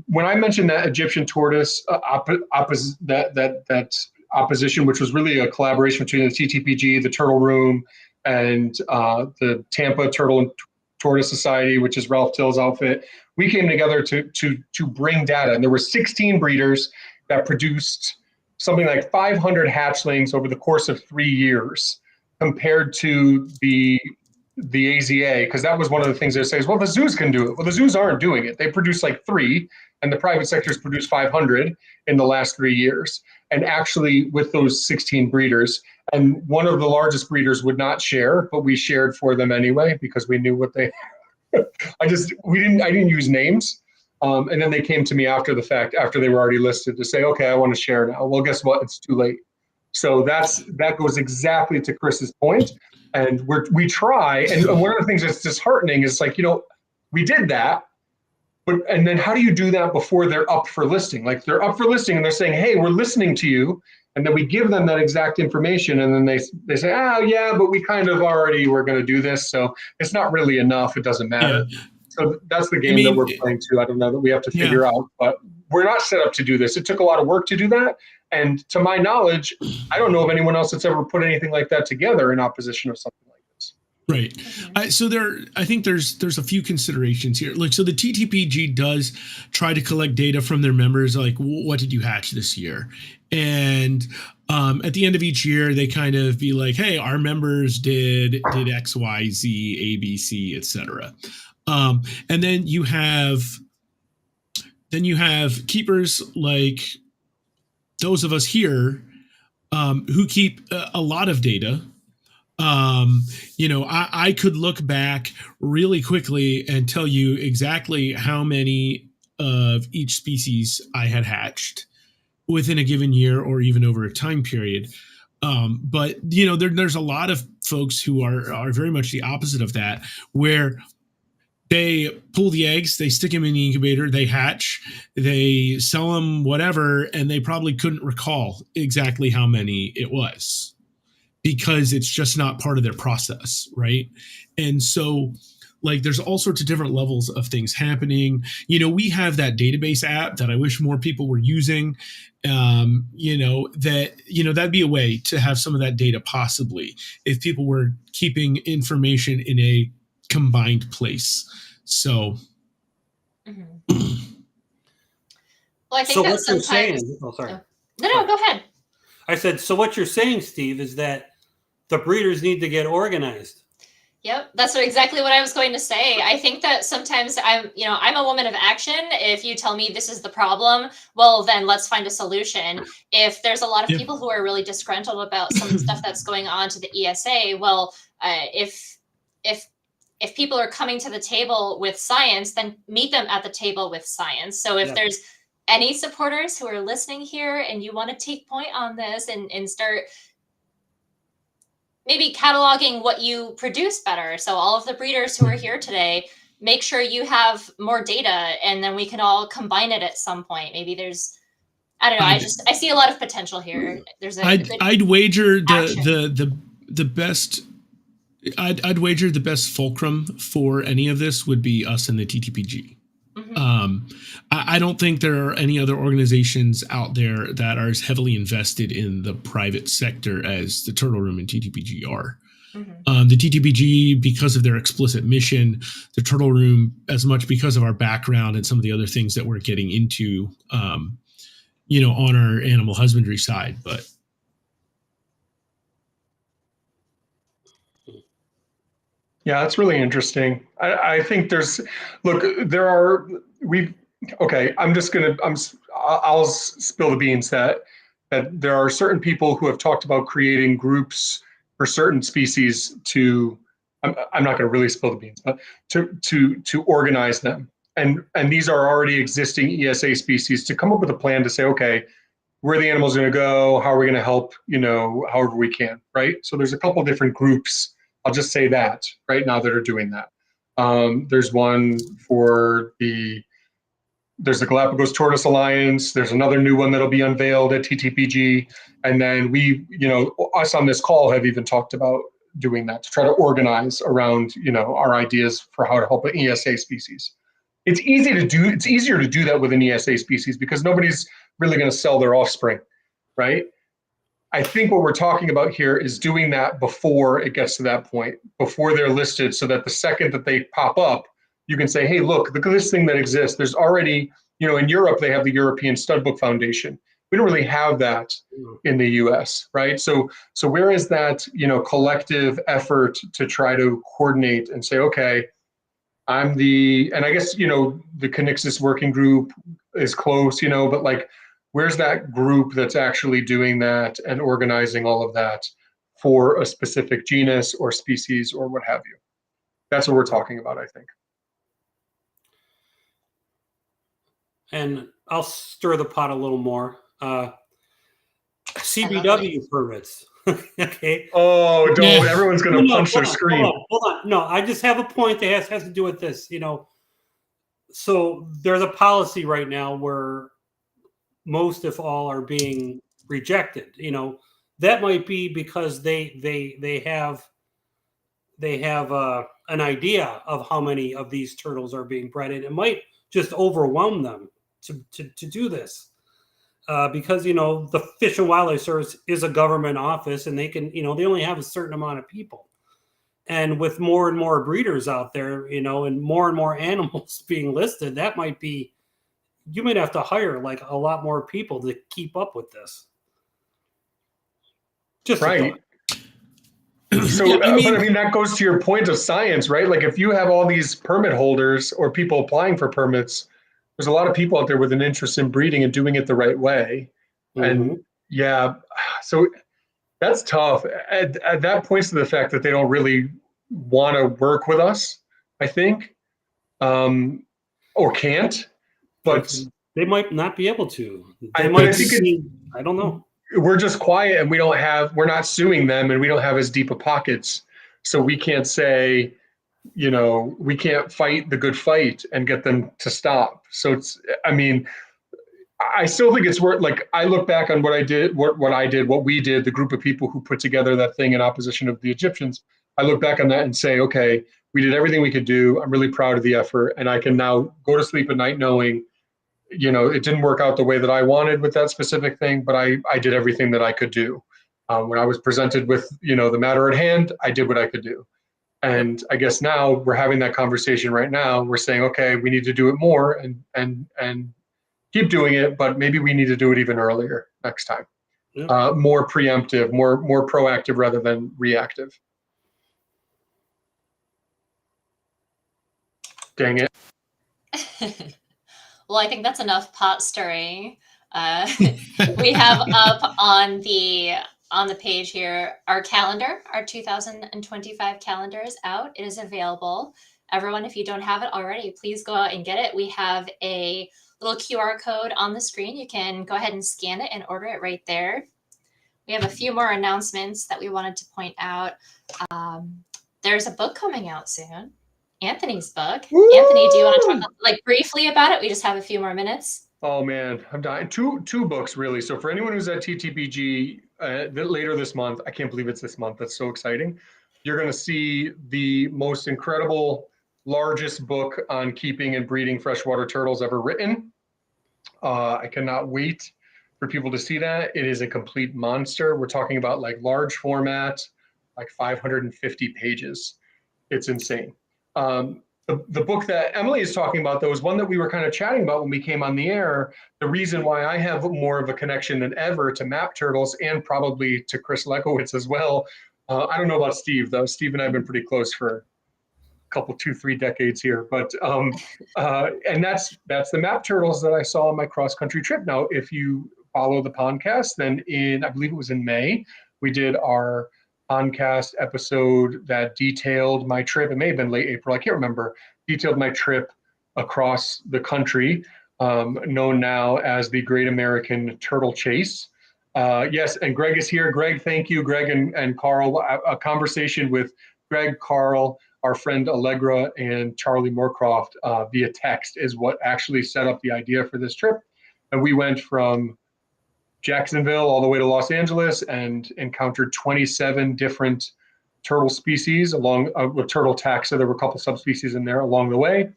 When I mentioned that Egyptian tortoise that opposition, which was really a collaboration between the TTPG, the Turtle Room, and the Tampa Turtle and Tortoise Society, which is Ralph Till's outfit, we came together to bring data. And there were 16 breeders that produced something like 500 hatchlings over the course of 3 years, compared to the AZA, because that was one of the things they say is, well, the zoos can do it. Well, the zoos aren't doing it. They produce like 3, and the private sector's produced 500 in the last 3 years. And actually, with those 16 breeders, and one of the largest breeders would not share, but we shared for them anyway because we knew what they. I didn't use names, and then they came to me after the fact, after they were already listed, to say, okay, I want to share now. Well, guess what? It's too late. So that goes exactly to Chris's point. And we try, and one of the things that's disheartening is like, we did that, and then how do you do that before they're up for listing? Like they're up for listing and they're saying, hey, we're listening to you. And then we give them that exact information. And then they say, oh yeah, but we kind of already were going to do this. So it's not really enough. It doesn't matter. Yeah. So that's the game that we're playing too. I don't know that we have to figure out, but we're not set up to do this. It took a lot of work to do that. And to my knowledge, I don't know of anyone else that's ever put anything like that together in opposition of something like this. Right. I think there's a few considerations here. Like, so the TTPG does try to collect data from their members, like what did you hatch this year, and at the end of each year, they kind of be like, hey, our members did X, Y, Z, A, B, C, etc. And then you have keepers like those of us here who keep a lot of data. I could look back really quickly and tell you exactly how many of each species I had hatched within a given year or even over a time period. But there's a lot of folks who are very much the opposite of that, where they pull the eggs, they stick them in the incubator, they hatch, they sell them, whatever, and they probably couldn't recall exactly how many it was, because it's just not part of their process, right? And so, like, there's all sorts of different levels of things happening. We have that database app that I wish more people were using. That'd be a way to have some of that data, possibly, if people were keeping information in a combined place. So, Well, I think So that what you're saying, sometimes. oh, sorry. No, go ahead. I said, so what you're saying, Steve, is that the breeders need to get organized. Yep, that's exactly what I was going to say. I think that sometimes I'm a woman of action. If you tell me this is the problem, well, then let's find a solution. If there's a lot of people who are really disgruntled about some of the stuff that's going on to the ESA, well, if people are coming to the table with science, then meet them at the table with science. So if there's any supporters who are listening here and you want to take point on this and start maybe cataloging what you produce better. So all of the breeders who are here today, make sure you have more data, and then we can all combine it at some point. Maybe there's, I don't know. I see a lot of potential here. I'd wager the best. I'd wager the best fulcrum for any of this would be us and the TTPG. I don't think there are any other organizations out there that are as heavily invested in the private sector as the Turtle Room and TTPG are. The TTPG, because of their explicit mission, the Turtle Room, as much because of our background and some of the other things that we're getting into, on our animal husbandry side. But yeah, that's really interesting. I think I'll spill the beans that there are certain people who have talked about creating groups for certain species I'm not going to really spill the beans, but to organize them. And these are already existing ESA species, to come up with a plan to say, okay, where the animal's going to go, how are we going to help, however we can, right? So there's a couple different groups, I'll just say that right now, that are doing that. There's one there's the Galapagos Tortoise Alliance. There's another new one that'll be unveiled at TTPG. And then us on this call have even talked about doing that to try to organize around, our ideas for how to help an ESA species. It's easier to do that with an ESA species because nobody's really going to sell their offspring, right? I think what we're talking about here is doing that before it gets to that point, before they're listed, so that the second that they pop up, you can say, hey, look at this thing that exists. There's already, in Europe, they have the European Studbook Foundation. We don't really have that in the US, right? So where is that, collective effort to try to coordinate and say, okay, and I guess, the Connexus working group is close, but like, where's that group that's actually doing that and organizing all of that for a specific genus or species or what have you? That's what we're talking about, I think. And I'll stir the pot a little more. CBW permits. Okay. Oh, don't. Everyone's going to punch their screen. Hold on. No, I just have a point that has to do with this. So there's a policy right now where most, if all, are being rejected. That might be because they have an idea of how many of these turtles are being bred, and it might just overwhelm them to do this. Because the Fish and Wildlife Service is a government office, and they can they only have a certain amount of people, And with more and more breeders out there, and more animals being listed, that might be, you might have to hire like a lot more people to keep up with this. Just right. So, Yeah, but I mean, that goes to your point of science, right? Like if you have all these permit holders or people applying for permits, there's a lot of people out there with an interest in breeding and doing it the right way. And yeah, so that's tough. That points to the fact that they don't really want to work with us, I think, or can't. But they might not be able to. I don't know. We're just quiet and we're not suing them and we don't have as deep of pockets. So we can't say, we can't fight the good fight and get them to stop. So I still think it's worth, like, I look back on what I did, what we did, the group of people who put together that thing in opposition of the Egyptians. I look back on that and say, okay, we did everything we could do. I'm really proud of the effort. And I can now go to sleep at night knowing, it didn't work out the way that I wanted with that specific thing, but I did everything that I could do. When I was presented with, the matter at hand, I did what I could do. And I guess now we're having that conversation right now. We're saying, okay, we need to do it more and keep doing it, but maybe we need to do it even earlier next time. Yeah. More preemptive, more proactive rather than reactive. Dang it. Well, I think that's enough pot stirring. We have up on the page here our calendar, our 2025 calendar is out. It is available. Everyone, if you don't have it already, please go out and get it. We have a little QR code on the screen. You can go ahead and scan it and order it right there. We have a few more announcements that we wanted to point out. There's a book coming out soon. Anthony's book. Woo! Anthony, do you want to talk briefly about it? We just have a few more minutes. Oh man, I'm dying. Two books really. So for anyone who's at TTBG later this month, I can't believe it's this month. That's so exciting. You're going to see the most incredible, largest book on keeping and breeding freshwater turtles ever written. I cannot wait for people to see that. It is a complete monster. We're talking about like large format, like 550 pages. It's insane. The book that Emily is talking about, though, is one that we were kind of chatting about when we came on the air. The reason why I have more of a connection than ever to map turtles and probably to Chris Lechowicz as well. I don't know about Steve, though. Steve and I have been pretty close for a couple, 2-3 decades here. But and that's the map turtles that I saw on my cross-country trip. Now, if you follow the Pondcast, then I believe it was in May, we did our Pondcast episode that detailed my trip. It may have been late April, I can't remember. Detailed my trip across the country, known now as the Great American Turtle Chase. Yes, and Greg is here. Greg, thank you, Greg and Carl. A conversation with Greg, Carl, our friend Allegra, and Charlie Moorcroft via text is what actually set up the idea for this trip. And we went from Jacksonville all the way to Los Angeles and encountered 27 different turtle species along with turtle taxa. There were a couple subspecies in there along the way,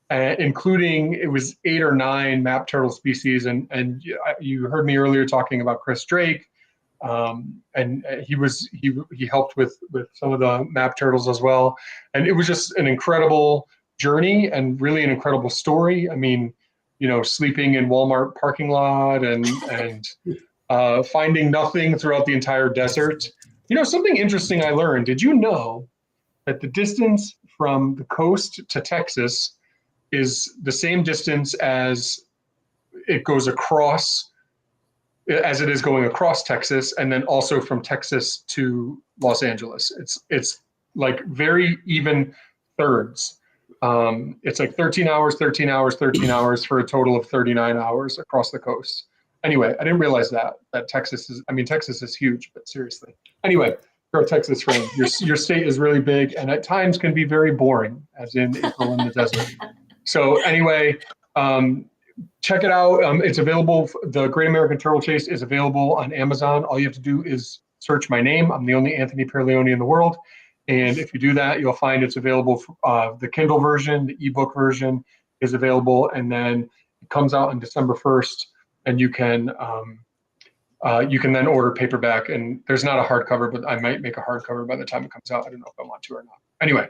including it was 8 or 9 map turtle species. And you heard me earlier talking about Chris Drake, and he helped with some of the map turtles as well. And it was just an incredible journey and really an incredible story. I mean, sleeping in Walmart parking lot and finding nothing throughout the entire desert. Something interesting I learned. Did you know that the distance from the coast to Texas is the same distance as it goes across, as it is going across Texas, and then also from Texas to Los Angeles? It's like very even thirds. It's like 13 hours, 13 hours, 13 hours for a total of 39 hours across the coast. Anyway, I didn't realize that Texas is huge, but seriously. Anyway, you're a Texas friend. Your state is really big and at times can be very boring, as in April in the desert. So anyway, check it out. It's available. The Great American Turtle Chase is available on Amazon. All you have to do is search my name. I'm the only Anthony Perleone in the world. And if you do that, you'll find it's available. The Kindle version, the ebook version is available. And then it comes out on December 1st. And you can you can then order paperback, and there's not a hardcover, but I might make a hardcover by the time it comes out. I don't know if I want to or not. Anyway,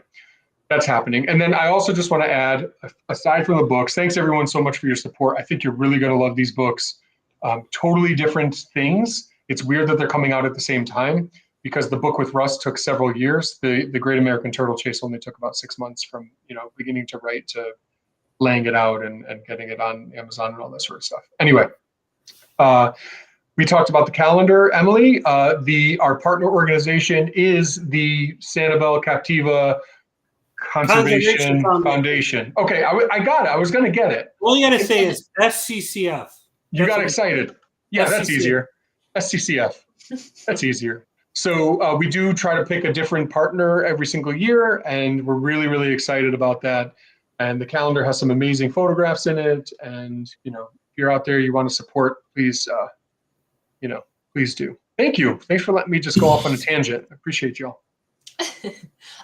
that's happening. And then I also just want to add, aside from the books, thanks everyone so much for your support. I think you're really going to love these books. Totally different things. It's weird that they're coming out at the same time because the book with Russ took several years. The Great American Turtle Chase only took about 6 months from, beginning to write to laying it out and getting it on Amazon and all that sort of stuff. Anyway, we talked about the calendar, Emily. Our partner organization is the Sanibel Captiva Conservation Foundation. Okay, I got it. I was going to get it. All you got to say is SCCF. You got excited. Yeah, SCCF. That's easier. SCCF. That's easier. So we do try to pick a different partner every single year, and we're really, really excited about that. And the calendar has some amazing photographs in it. And, if you're out there, you want to support, please, please do. Thank you. Thanks for letting me just go off on a tangent. I appreciate y'all.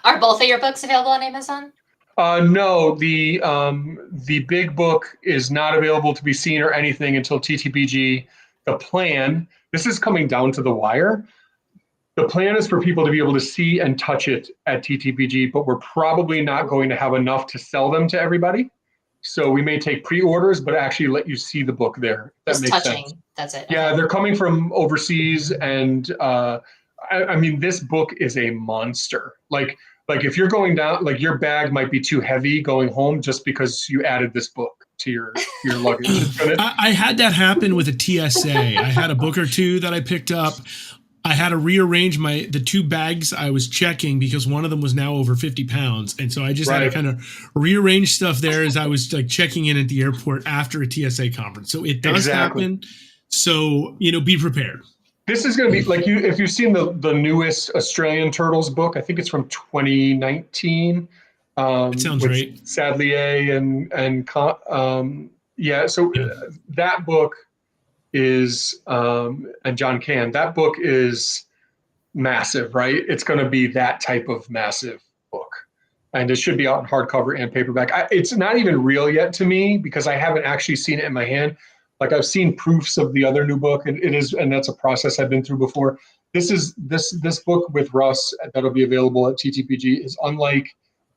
Are both of your books available on Amazon? No, the big book is not available to be seen or anything until TTPG. The plan, this is coming down to the wire. The plan is for people to be able to see and touch it at TTPG, but we're probably not going to have enough to sell them to everybody. So we may take pre-orders, but actually let you see the book there. That makes sense. That's it. Yeah, they're coming from overseas, and I mean, this book is a monster. Like if you're going down, like your bag might be too heavy going home just because you added this book to your luggage. I had that happen with a TSA. I had a book or two that I picked up. I had to rearrange the two bags I was checking because one of them was now over 50 pounds. And so I just had to kind of rearrange stuff there as I was like checking in at the airport after a TSA conference. So it does happen. So, be prepared. This is going to be like if you've seen the newest Australian Turtles book, I think it's from 2019. It sounds right. Sadlier So that book is, and John Can, that book is massive, right? It's going to be that type of massive book. And it should be out in hardcover and paperback. It's not even real yet to me because I haven't actually seen it in my hand. Like I've seen proofs of the other new book, and that's a process I've been through before. This book with Russ that'll be available at TTPG is unlike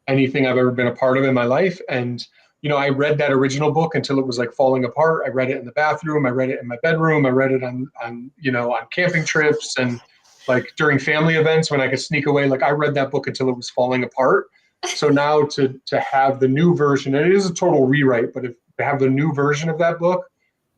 anything I've ever been a part of in my life. And I read that original book until it was like falling apart. I read it in the bathroom. I read it in my bedroom. I read it on camping trips and like during family events when I could sneak away. Like I read that book until it was falling apart. So now to have the new version, and it is a total rewrite, but to have the new version of that book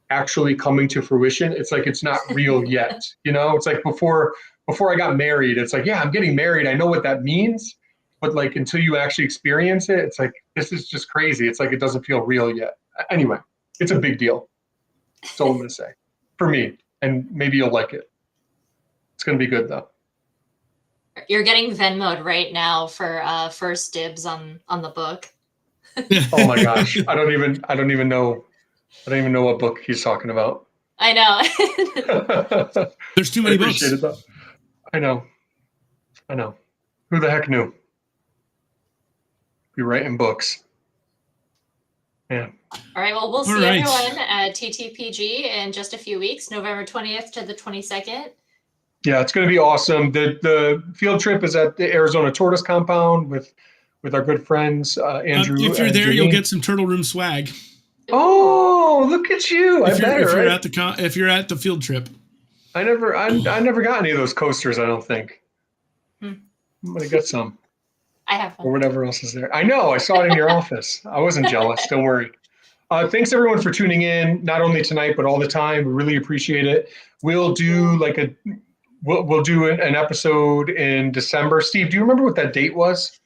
actually coming to fruition, it's like it's not real yet. It's like before I got married, it's like, yeah, I'm getting married. I know what that means. But like until you actually experience it, it's like, this is just crazy. It's like it doesn't feel real yet. Anyway, it's a big deal. That's all I'm going to say for me. And maybe you'll like it. It's going to be good though. You're getting Venmo'd right now for first dibs on the book. Oh my gosh. I don't even know what book he's talking about. I know. There's too many books. I know. Who the heck knew? Be writing books. Yeah. All right. Well, we'll see everyone at TTPG in just a few weeks, November 20th to the 22nd. Yeah, it's going to be awesome. The field trip is at the Arizona Tortoise Compound with our good friends Andrew. If you're there, Janine. you'll get some Turtle Room swag. Oh, look at you! If you're at the field trip, I never got any of those coasters. I don't think. I'm gonna get some. I have one. Or whatever else is there. I know. I saw it in your office. I wasn't jealous. Don't worry. Thanks everyone for tuning in. Not only tonight, but all the time. We really appreciate it. We'll do we'll do an episode in December. Steve, do you remember what that date was?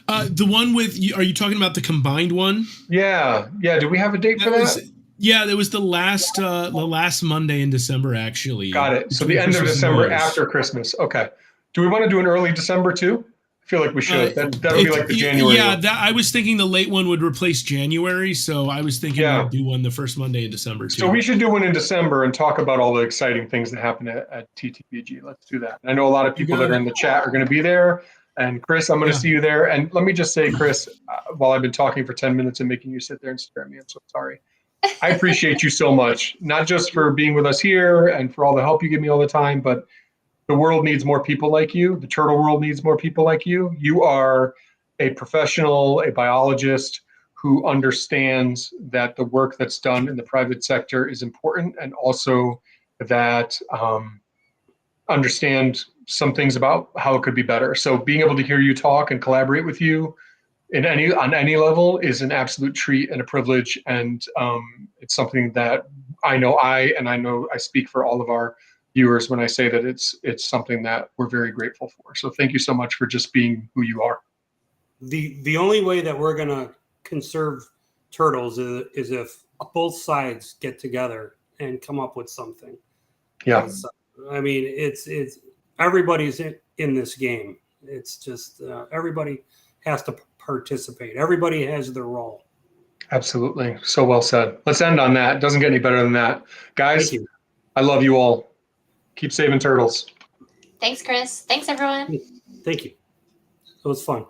The one with, are you talking about the combined one? Yeah. Do we have a date for that? Yeah, that was the last Monday in December, actually. Got it. So the end of December after Christmas. Okay. Do we want to do an early December too? I feel like we should. That'll be like the January. Yeah, I was thinking the late one would replace January, so I was thinking we'd do one the first Monday in December too. So we should do one in December and talk about all the exciting things that happen at TTPG. Let's do that. And I know a lot of people that are in the chat are going to be there. And Chris, I'm going to see you there. And let me just say, Chris, while I've been talking for 10 minutes and making you sit there and stare at me, I'm so sorry. I appreciate you so much, not just for being with us here and for all the help you give me all the time, but the world needs more people like you. The turtle world needs more people like you. You are a professional, a biologist who understands that the work that's done in the private sector is important, and also that understand some things about how it could be better. So being able to hear you talk and collaborate with you on any level is an absolute treat and a privilege, and it's something that I know I speak for all of our viewers when I say that it's something that we're very grateful for. So thank you so much for just being who you are. The only way that we're gonna conserve turtles is if both sides get together and come up with something. Yeah. I mean, it's everybody's in this game. It's just everybody has to participate. Everybody has their role. Absolutely. So well said. Let's end on that. It doesn't get any better than that. Guys, Thank you. I love you all. Keep saving turtles. Thanks, Chris. Thanks, everyone. Thank you. It was fun.